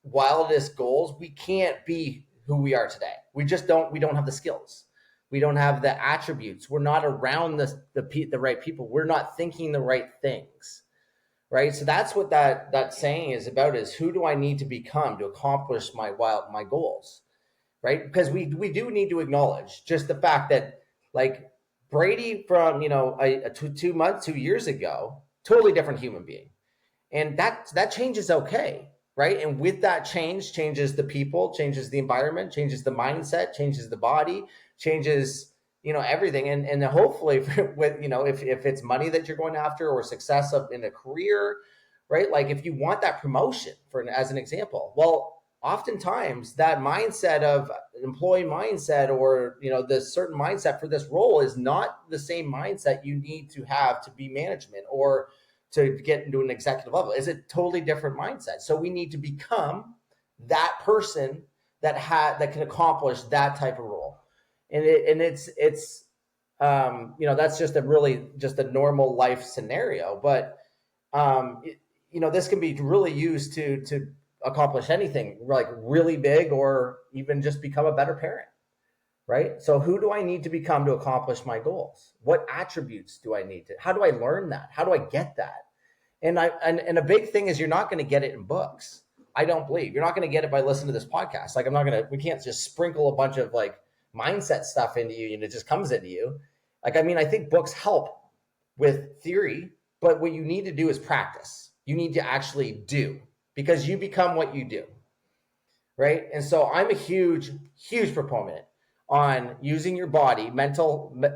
wildest goals. We can't be who we are today. We don't have the skills. We don't have the attributes. We're not around the right people. We're not thinking the right things. Right. So that's what that saying is about, is who do I need to become to accomplish my goals? Right. Because we do need to acknowledge just the fact that, like, Brady from, 2 years ago, totally different human being. And that change is okay. Right. And with that changes the people, changes the environment, changes the mindset, changes the body, changes, everything. And hopefully with, if it's money that you're going after or success in a career, right? Like if you want that promotion as an example, well, oftentimes that mindset of employee mindset or, this certain mindset for this role is not the same mindset you need to have to be management or to get into an executive level. Is a totally different mindset. So we need to become that person that can accomplish that type of role. And it's that's just a normal life scenario. But this can be really used to accomplish anything like really big, or even just become a better parent. Right. So who do I need to become to accomplish my goals? What attributes do I need how do I learn that? How do I get that? And a big thing is, you're not going to get it in books. I don't believe you're not going to get it by listening to this podcast. Like we can't just sprinkle a bunch of like mindset stuff into you and it just comes into you. Like, I mean, I think books help with theory, but what you need to do is practice. You need to actually do, because you become what you do. Right. And so I'm a huge, huge proponent on using your body,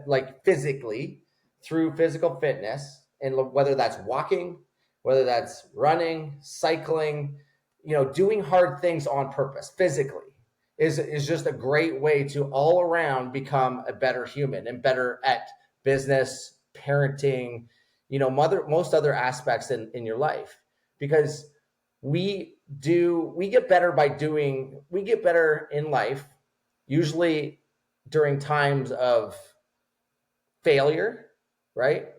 like physically, through physical fitness, and whether that's walking, whether that's running, cycling, doing hard things on purpose physically is just a great way to all around become a better human and better at business, parenting, most other aspects in your life. Because we get better we get better in life, usually during times of failure, right?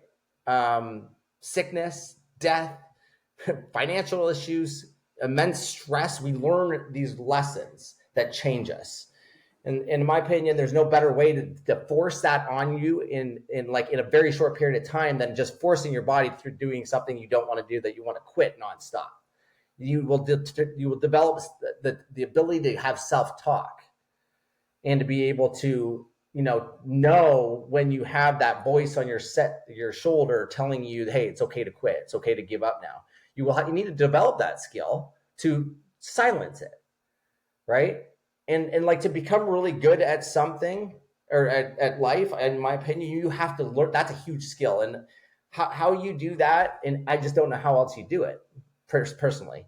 sickness, death, financial issues, immense stress. We learn these lessons that change us. And in my opinion, there's no better way to force that on you in a very short period of time than just forcing your body through doing something you don't want to do, that you want to quit nonstop. You will develop the ability to have self-talk and to be able to know when you have that voice on your shoulder telling you, hey, it's okay to quit, it's okay to give up now. You need to develop that skill to silence it, right? And like, to become really good at something, or at life, in my opinion, you have to learn. That's a huge skill. And how you do that, and I just don't know how else you do it personally,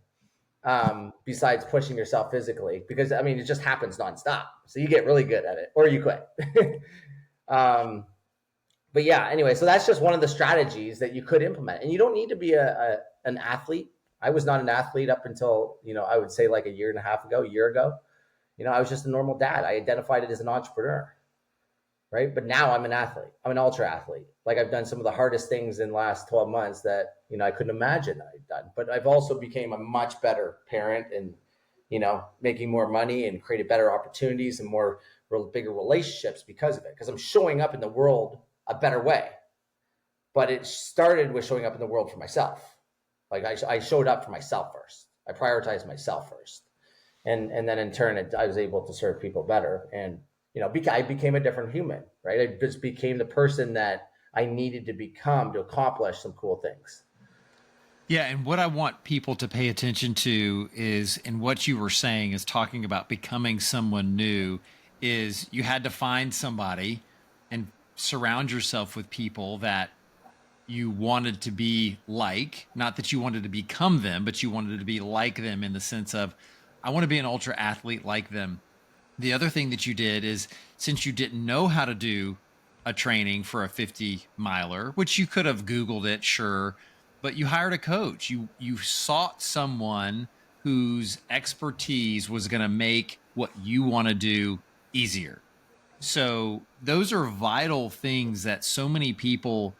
besides pushing yourself physically, because I mean, it just happens nonstop. So you get really good at it, or you quit. But yeah, anyway, so that's just one of the strategies that you could implement. And you don't need to be an athlete. I was not an athlete up until, I would say like a year ago. I was just a normal dad. I identified it as an entrepreneur, right? But now I'm an athlete. I'm an ultra athlete. Like, I've done some of the hardest things in the last 12 months that, I couldn't imagine that I'd done. But I've also became a much better parent, and, making more money and created better opportunities and bigger relationships because of it. Because I'm showing up in the world a better way. But it started with showing up in the world for myself. Like, I showed up for myself first. I prioritized myself first. And then in turn, I was able to serve people better. And, I became a different human, right? I just became the person that I needed to become to accomplish some cool things. Yeah. And what I want people to pay attention to is, and what you were saying is talking about becoming someone new, is you had to find somebody and surround yourself with people that you wanted to be like. Not that you wanted to become them, but you wanted to be like them, in the sense of, I want to be an ultra athlete like them. The other thing that you did is, since you didn't know how to do a training for a 50 miler, which you could have Googled it, sure, but you hired a coach. You sought someone whose expertise was going to make what you want to do easier. So those are vital things that so many people,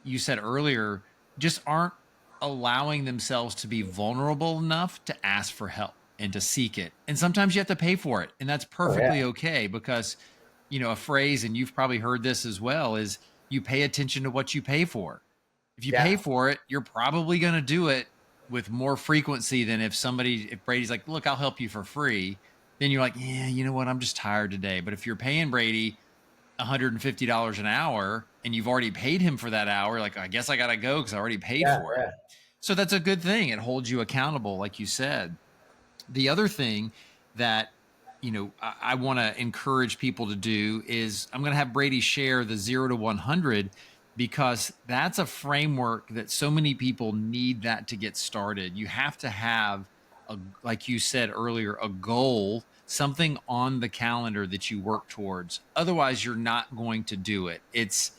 you said earlier, just aren't allowing themselves to be vulnerable enough to ask for help and to seek it. And sometimes you have to pay for it. And that's perfectly okay, because, a phrase, and you've probably heard this as well, is you pay attention to what you pay for. If you pay for it, you're probably going to do it with more frequency than if Brady's like, look, I'll help you for free. Then you're like, yeah, you know what? I'm just tired today. But if you're paying Brady $150 an hour and you've already paid him for that hour, like, I guess I got to go because I already paid for it. So that's a good thing. It holds you accountable, like you said. The other thing that, I want to encourage people to do is, I'm going to have Brady share the 0 to 100, because that's a framework that so many people need that to get started. You have to have, like you said earlier, a goal, something on the calendar that you work towards. Otherwise, you're not going to do it. It's,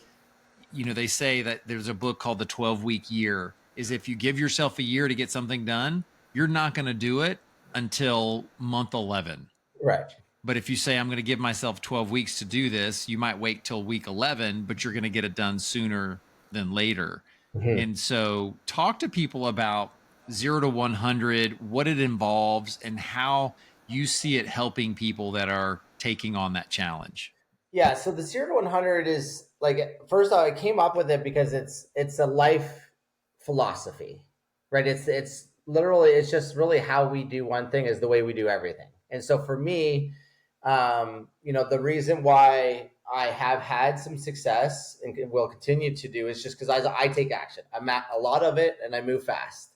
they say that there's a book called The 12-Week Year, is if you give yourself a year to get something done, you're not going to do it until month 11. Right. But if you say, I'm going to give myself 12 weeks to do this, you might wait till week 11, but you're going to get it done sooner than later. Mm-hmm. And so talk to people about 0 to 100, what it involves, and how you see it helping people that are taking on that challenge. Yeah. So the 0 to 100 is, like, first off, I came up with it because it's a life philosophy, right? It's literally, it's just really how we do one thing is the way we do everything. And so for me, the reason why I have had some success and will continue to do is just because I take action. I'm at a lot of it and I move fast.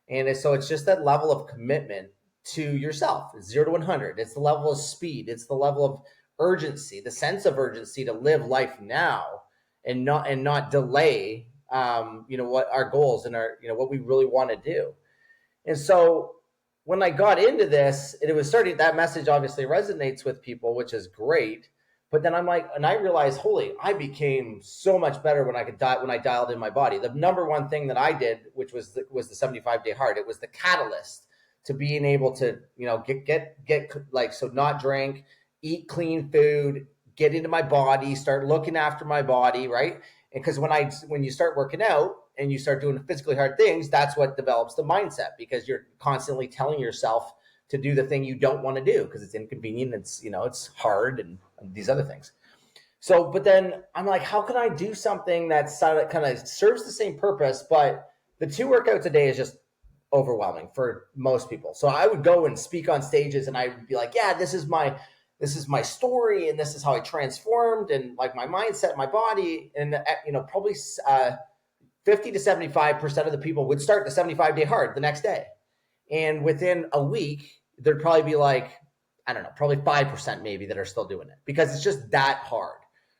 And so it's just that level of commitment to yourself. It's 0 to 100. It's the level of speed. It's the level of urgency, the sense of urgency to live life now and not delay, what our goals and our, what we really want to do. And so when I got into this, it was starting, that message obviously resonates with people, which is great. But then I'm like, and I realized, I became so much better when I dialed in my body. The number one thing that I did, which was the 75-day hard, it was the catalyst to being able to, get like, so not drink, eat clean food, get into my body, start looking after my body, right? And because when you start working out and you start doing physically hard things, that's what develops the mindset, because you're constantly telling yourself to do the thing you don't want to do because it's inconvenient, it's hard, and these other things. So, but then I'm like, how can I do something that kind of serves the same purpose, but the 2 workouts a day is just overwhelming for most people. So I would go and speak on stages and I would be like, yeah, this is my story, and this is how I transformed, and like my mindset, my body, and probably 50 to 75% of the people would start the 75-day hard the next day. And within a week, there'd probably be like, I don't know, probably 5% maybe that are still doing it, because it's just that hard,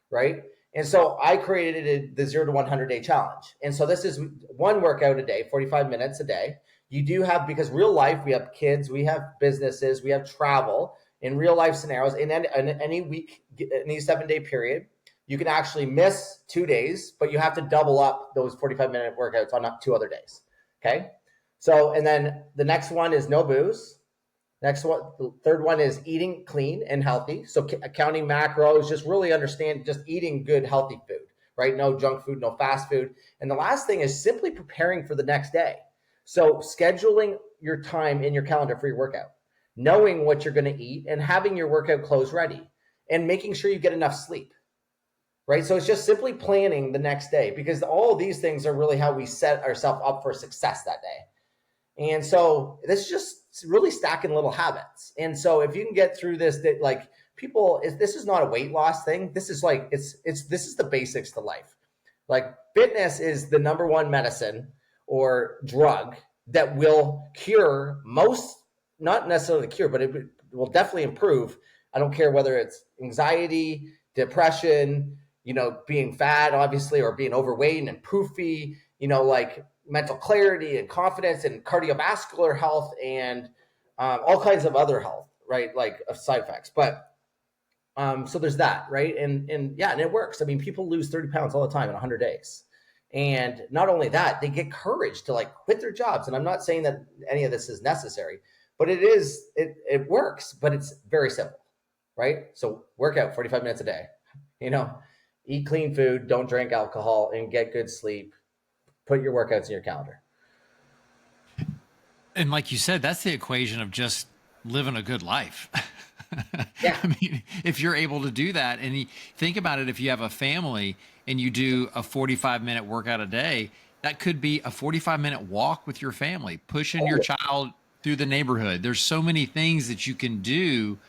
right? And so I created the 0 to 100-day challenge. And so this is 1 workout a day, 45 minutes a day. You do have, because real life, we have kids, we have businesses, we have travel. In real life scenarios, in any week, any 7-day period, you can actually miss 2 days, but you have to double up those 45-minute workouts on 2 other days. Okay. So, and then the next one is no booze. Next one, the third one is eating clean and healthy. So counting macros, just really understand just eating good, healthy food, right? No junk food, no fast food. And the last thing is simply preparing for the next day. So scheduling your time in your calendar for your workout, knowing what you're going to eat, and having your workout clothes ready, and making sure you get enough sleep, right? So it's just simply planning the next day, because all of these things are really how we set ourselves up for success that day. And so this is just really stacking little habits. And so if you can get through this, that like people, this is not a weight loss thing. This is like, this is the basics to life. Like fitness is the number 1 medicine or drug that will cure most, not necessarily cure, but it will definitely improve. I don't care whether it's anxiety, depression, being fat, obviously, or being overweight and poofy, like mental clarity and confidence and cardiovascular health and all kinds of other health, right? Like side effects. But so there's that, right? And it works. I mean, people lose 30 pounds all the time in 100 days. And not only that, they get courage to like quit their jobs. And I'm not saying that any of this is necessary, but it works, but it's very simple, right? So work out 45 minutes a day, eat clean food, don't drink alcohol, and get good sleep. Put your workouts in your calendar. And like you said, that's the equation of just living a good life. Yeah. I mean, if you're able to do that, and you think about it, if you have a family and you do a 45-minute workout a day, that could be a 45-minute walk with your family, pushing your child through the neighborhood. There's so many things that you can do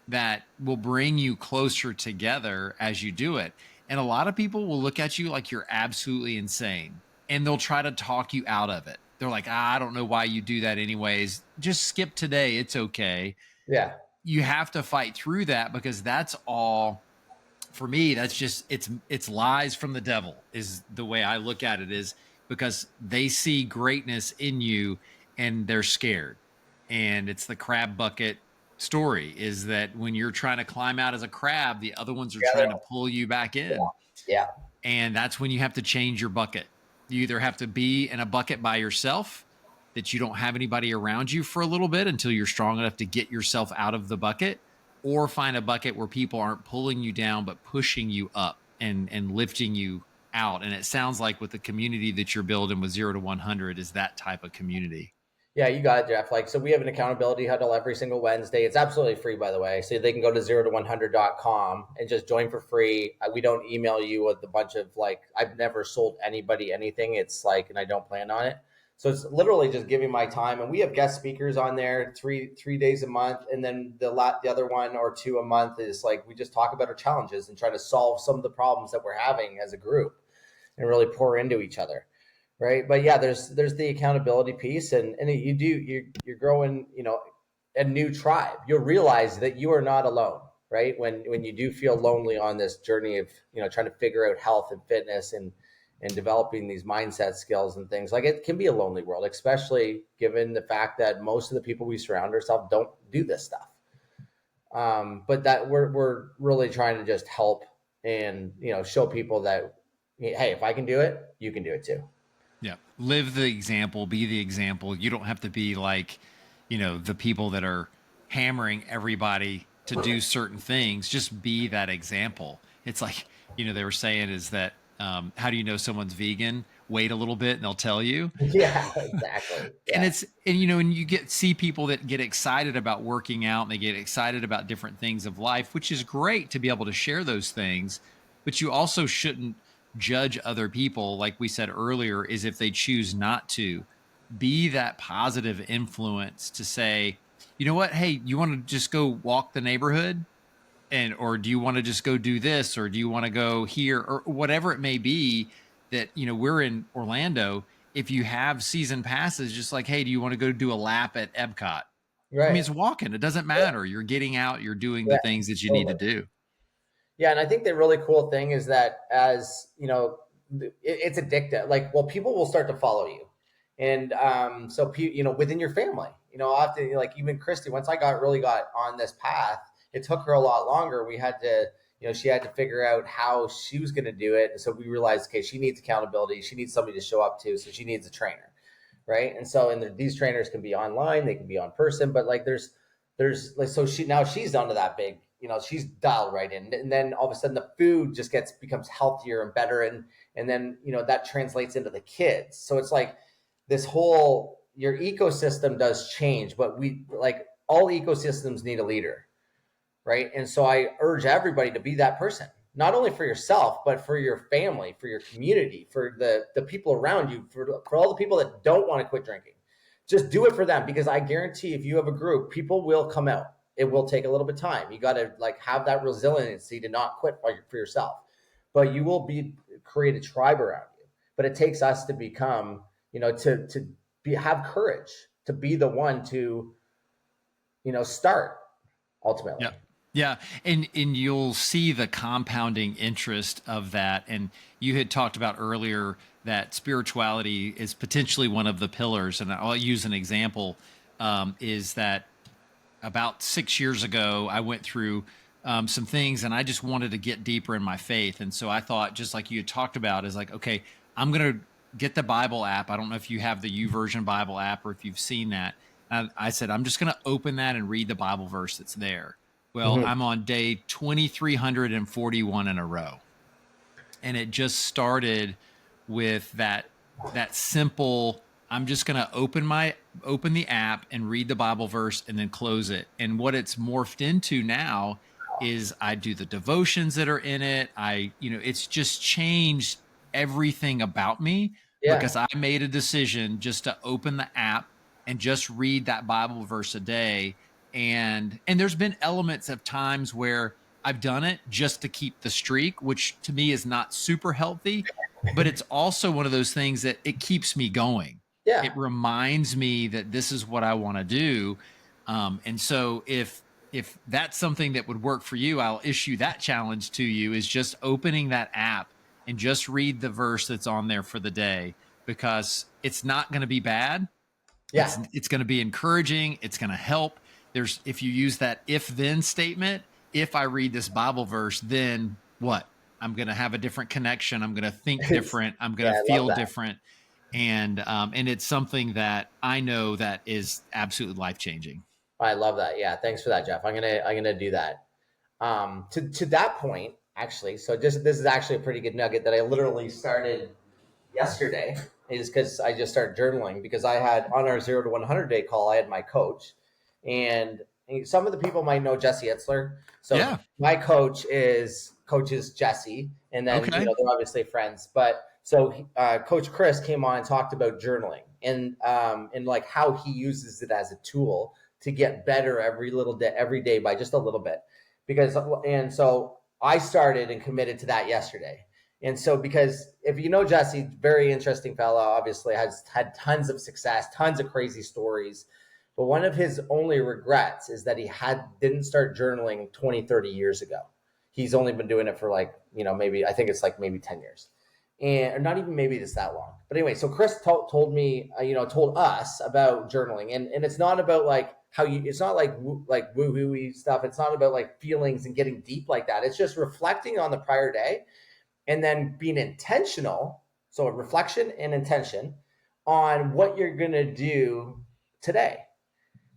that will bring you closer together as you do it. And a lot of people will look at you like you're absolutely insane, and they'll try to talk you out of it. They're like, I don't know why you do that anyways. Just skip today. It's okay. Yeah. You have to fight through that, because that's all, for me, that's just, it's lies from the devil is the way I look at it, is because they see greatness in you and they're scared. And it's the crab bucket story, is that when you're trying to climb out as a crab, the other ones are trying to pull you back in. Yeah. And that's when you have to change your bucket. You either have to be in a bucket by yourself, that you don't have anybody around you for a little bit until you're strong enough to get yourself out of the bucket, or find a bucket where people aren't pulling you down, but pushing you up and lifting you out. And it sounds like with the community that you're building with 0 to 100 is that type of community. Yeah, you got it, Jeff. Like, so we have an accountability huddle every single Wednesday. It's absolutely free, by the way. So they can go to 0to100.com and just join for free. We don't email you with a bunch of like, I've never sold anybody anything. It's like, and I don't plan on it. So it's literally just giving my time. And we have guest speakers on there three days a month. And then the other 1 or 2 a month is like, we just talk about our challenges and try to solve some of the problems that we're having as a group and really pour into each other. Right. But yeah, there's the accountability piece, and you're growing, a new tribe. You'll realize that you are not alone, right? When you do feel lonely on this journey of, trying to figure out health and fitness and developing these mindset skills and things, like it can be a lonely world, especially given the fact that most of the people we surround ourselves don't do this stuff. But that we're really trying to just help and, show people that, hey, if I can do it, you can do it too. Yeah. Live the example, be the example. You don't have to be like, the people that are hammering everybody to do certain things. Just be that example. It's like, they were saying is that how do you know someone's vegan? Wait a little bit and they'll tell you. Yeah, exactly. And Yeah. it's, and you know, and you see people that get excited about working out and they get excited about different things of life, which is great to be able to share those things. But you also shouldn't judge other people, like we said earlier, is if they choose not to. Be that positive influence to say, you know what, hey, you want to just go walk the neighborhood? And or do you want to just go do this, or do you want to go here, or whatever it may be. That, you know, we're in Orlando. If you have season passes, just like, hey, do you want to go do a lap at Epcot? I mean, Right. it's walking, it doesn't Yeah. matter, you're getting out, you're doing the Yeah. things that you need to Totally. do. Yeah, and I think the really cool thing is that, as you know, it's addictive. Like, well, people will start to follow you, and so you know, within your family, you know, often, like, even Christy. Once I got on this path, it took her a lot longer. We had to, you know, she had to figure out how she was going to do it, and so we realized, okay, she needs accountability. She needs somebody to show up to, so she needs a trainer, right? And so, these trainers can be online, they can be on person, but like, there's like, so she's onto that big, you know, she's dialed right in, and then all of a sudden the food just becomes healthier and better, and then, you know, that translates into the kids. So it's like this whole, your ecosystem does change, but we, like, all ecosystems need a leader, right? And so I urge everybody to be that person, not only for yourself, but for your family, for your community, for the people around you, for all the people that don't want to quit drinking. Just do it for them, because I guarantee if you have a group, people will come out. It will take a little bit of time. You got to, like, have that resiliency to not quit for yourself, but you will create a tribe around you. But it takes us to become, you know, have courage to be the one to, you know, start ultimately. Yep. Yeah. And you'll see the compounding interest of that. And you had talked about earlier that spirituality is potentially one of the pillars. And I'll use an example, is that about 6 years ago, I went through some things and I just wanted to get deeper in my faith. And so I thought, just like you had talked about, is like, okay, I'm going to get the Bible app. I don't know if you have the YouVersion Bible app or if you've seen that. I said, I'm just going to open that and read the Bible verse that's there. Well, Mm-hmm. I'm on day 2,341 in a row. And it just started with that simple, I'm just going to open the app and read the Bible verse and then close it. And what it's morphed into now is I do the devotions that are in it. You know, it's just changed everything about me Yeah. because I made a decision just to open the app and just read that Bible verse a day. And there's been elements of times where I've done it just to keep the streak, which to me is not super healthy, but it's also one of those things that it keeps me going. Yeah. It reminds me that this is what I want to do. And so if that's something that would work for you, I'll issue that challenge to you, is just opening that app and just read the verse that's on there for the day, because it's not going to be bad. Yeah. It's going to be encouraging. It's going to help. If you use that if then statement, if I read this Bible verse, then what? I'm going to have a different connection. I'm going to think different. I'm going Yeah, to I love feel that. different. And it's something that I know that is absolutely life changing. I love that. Yeah, thanks for that, Jeff. I'm gonna do that. To that point, actually, so just this is actually a pretty good nugget that I literally started yesterday, is because I just started journaling, because I had, on our 0 to 100 day call, I had my coach, and some of the people might know Jesse Itzler. So Yeah. my coaches Jesse, and then, you Okay. know, they're obviously friends. But so Coach Chris came on and talked about journaling, and like how he uses it as a tool to get better every day by just a little bit. And so I started and committed to that yesterday. And so, because if you know Jesse, very interesting fellow, obviously has had tons of success, tons of crazy stories. But one of his only regrets is that he didn't start journaling 20, 30 years ago. He's only been doing it for, like, you know, maybe, I think it's like maybe 10 years. And or not even, maybe it's that long. But anyway, so Chris told me, told us about journaling. And it's not about like it's not like like woo-hoo-y stuff. It's not about like feelings and getting deep like that. It's just reflecting on the prior day, and then being intentional. So a reflection and intention on what you're going to do today.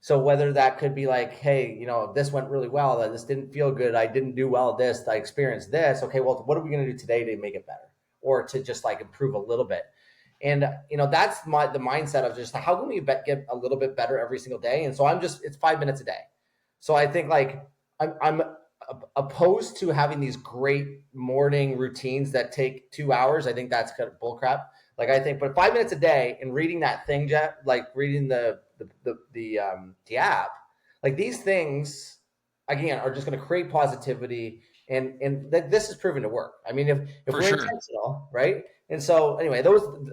So whether that could be like, hey, you know, this went really well, this didn't feel good, I didn't do well at this, I experienced this. Okay, well, what are we going to do today to make it better? or to just like improve a little bit. And that's the mindset of just how can we get a little bit better every single day. And so it's 5 minutes a day. So I think like I'm opposed to having these great morning routines that take 2 hours. I think that's kind of bullcrap. Like I think, but 5 minutes a day and reading that thing, Jeff, like reading the app, like these things again are just going to create positivity, and this is proven to work. I mean, if For we're sure. intentional, right? And so anyway,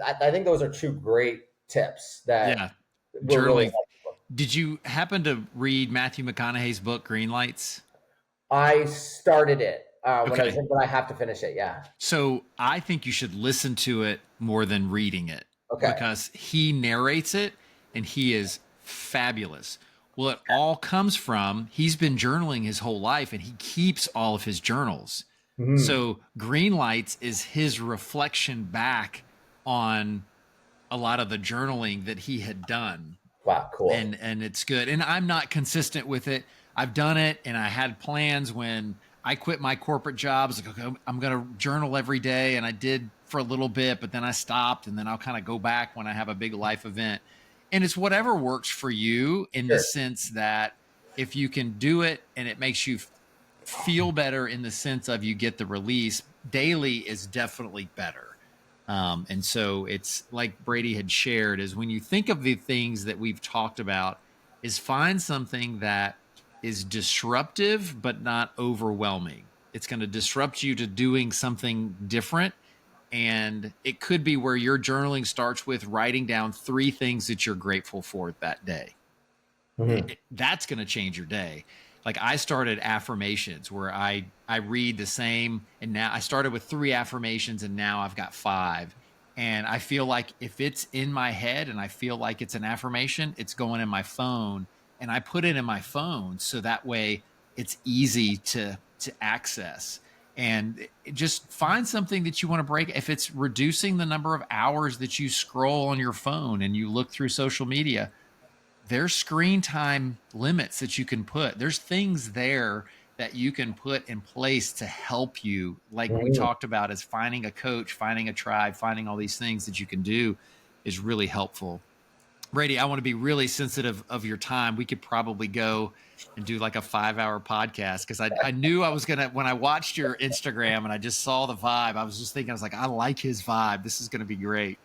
I think those are two great tips that were really Journaling. helpful. Did you happen to read Matthew McConaughey's book, Green Lights? I started it Okay. when I have to finish it. Yeah. So I think you should listen to it more than reading it Okay. because he narrates it and he is fabulous. Well, it all comes from he's been journaling his whole life and he keeps all of his journals. Mm-hmm. So Green Lights is his reflection back on a lot of the journaling that he had done. Wow, cool. And it's good. And I'm not consistent with it. I've done it and I had plans when I quit my corporate jobs. Like, okay, I'm going to journal every day. And I did for a little bit, but then I stopped and then I'll kind of go back when I have a big life event. And it's whatever works for you in the sense that if you can do it and it makes you feel better in the sense of you get the release, daily is definitely better. And so it's like Brady had shared is when you think of the things that we've talked about is find something that is disruptive, but not overwhelming. It's going to disrupt you to doing something different. And it could be where your journaling starts with writing down 3 things that you're grateful for that day. Mm-hmm. That's going to change your day. Like I started affirmations where I read the same, and now I started with 3 affirmations and now I've got 5. And I feel like if it's in my head and I feel like it's an affirmation, it's going in my phone, and I put it in my phone so that way it's easy to access. And just find something that you want to break. If it's reducing the number of hours that you scroll on your phone and you look through social media, there's screen time limits that you can put. There's things there that you can put in place to help you. Like we talked about, is finding a coach, finding a tribe, finding all these things that you can do is really helpful. Brady, I want to be really sensitive of your time. We could probably go and do like a 5-hour podcast because I knew I was going to, when I watched your Instagram and I just saw the vibe, I was just thinking, I was like, I like his vibe. This is going to be great.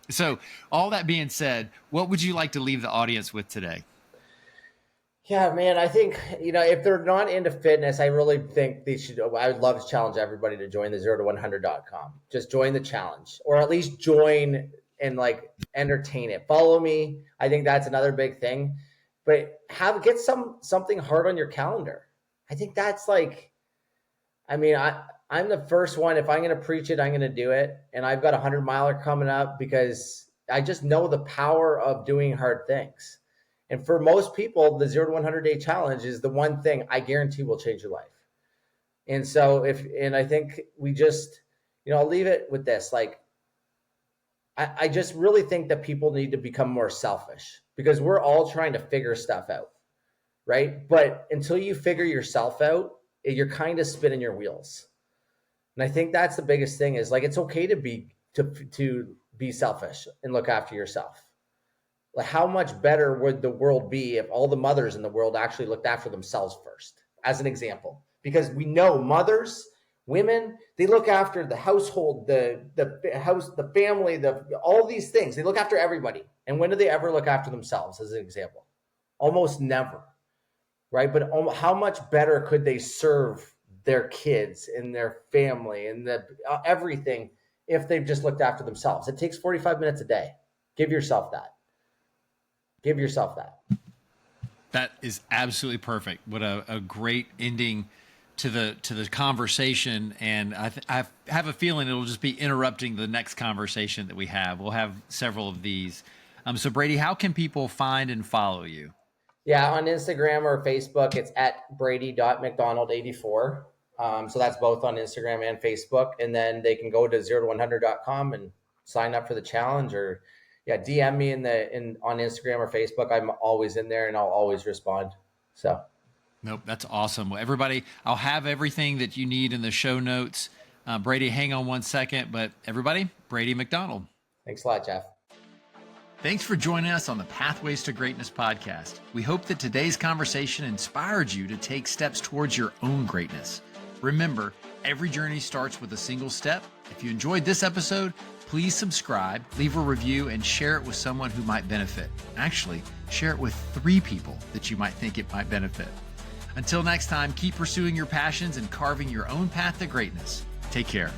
So all that being said, what would you like to leave the audience with today? Yeah, man, I think, if they're not into fitness, I really think I would love to challenge everybody to join the 0 to 100.com. Just join the challenge, or at least join and like entertain it. Follow me. I think that's another big thing, but get something hard on your calendar. I think that's like, I mean, I'm the first one. If I'm going to preach it, I'm going to do it. And I've got a 100-miler coming up because I just know the power of doing hard things. And for most people, the 0 to 100 day challenge is the one thing I guarantee will change your life. And so I think we just, I'll leave it with this. Like, I just really think that people need to become more selfish because we're all trying to figure stuff out. Right. But until you figure yourself out, you're kind of spinning your wheels. And I think that's the biggest thing is like, it's okay to be selfish and look after yourself. Like, how much better would the world be if all the mothers in the world actually looked after themselves first, as an example? Because we know mothers, women, they look after the household, the house, the family, all these things. They look after everybody. And when do they ever look after themselves, as an example? Almost never, right? But how much better could they serve their kids and their family and everything if they've just looked after themselves? It takes 45 minutes a day. Give yourself that. Give yourself that. That is absolutely perfect. What a great ending to the conversation. And I have a feeling it'll just be interrupting the next conversation that we have. We'll have several of these. So Brady, how can people find and follow you? Yeah, on Instagram or Facebook, it's at brady.mcdonald84. So that's both on Instagram and Facebook. And then they can go to 0 to 100.com and sign up for the challenge, or DM me on Instagram or Facebook. I'm always in there and I'll always respond. So. Nope, that's awesome. Well, everybody, I'll have everything that you need in the show notes. Brady, hang on one second, but everybody, Brady McDonald. Thanks a lot, Jeff. Thanks for joining us on the Pathways to Greatness podcast. We hope that today's conversation inspired you to take steps towards your own greatness. Remember, every journey starts with a single step. If you enjoyed this episode, please subscribe, leave a review, and share it with someone who might benefit. Actually, share it with 3 people that you might think it might benefit. Until next time, keep pursuing your passions and carving your own path to greatness. Take care.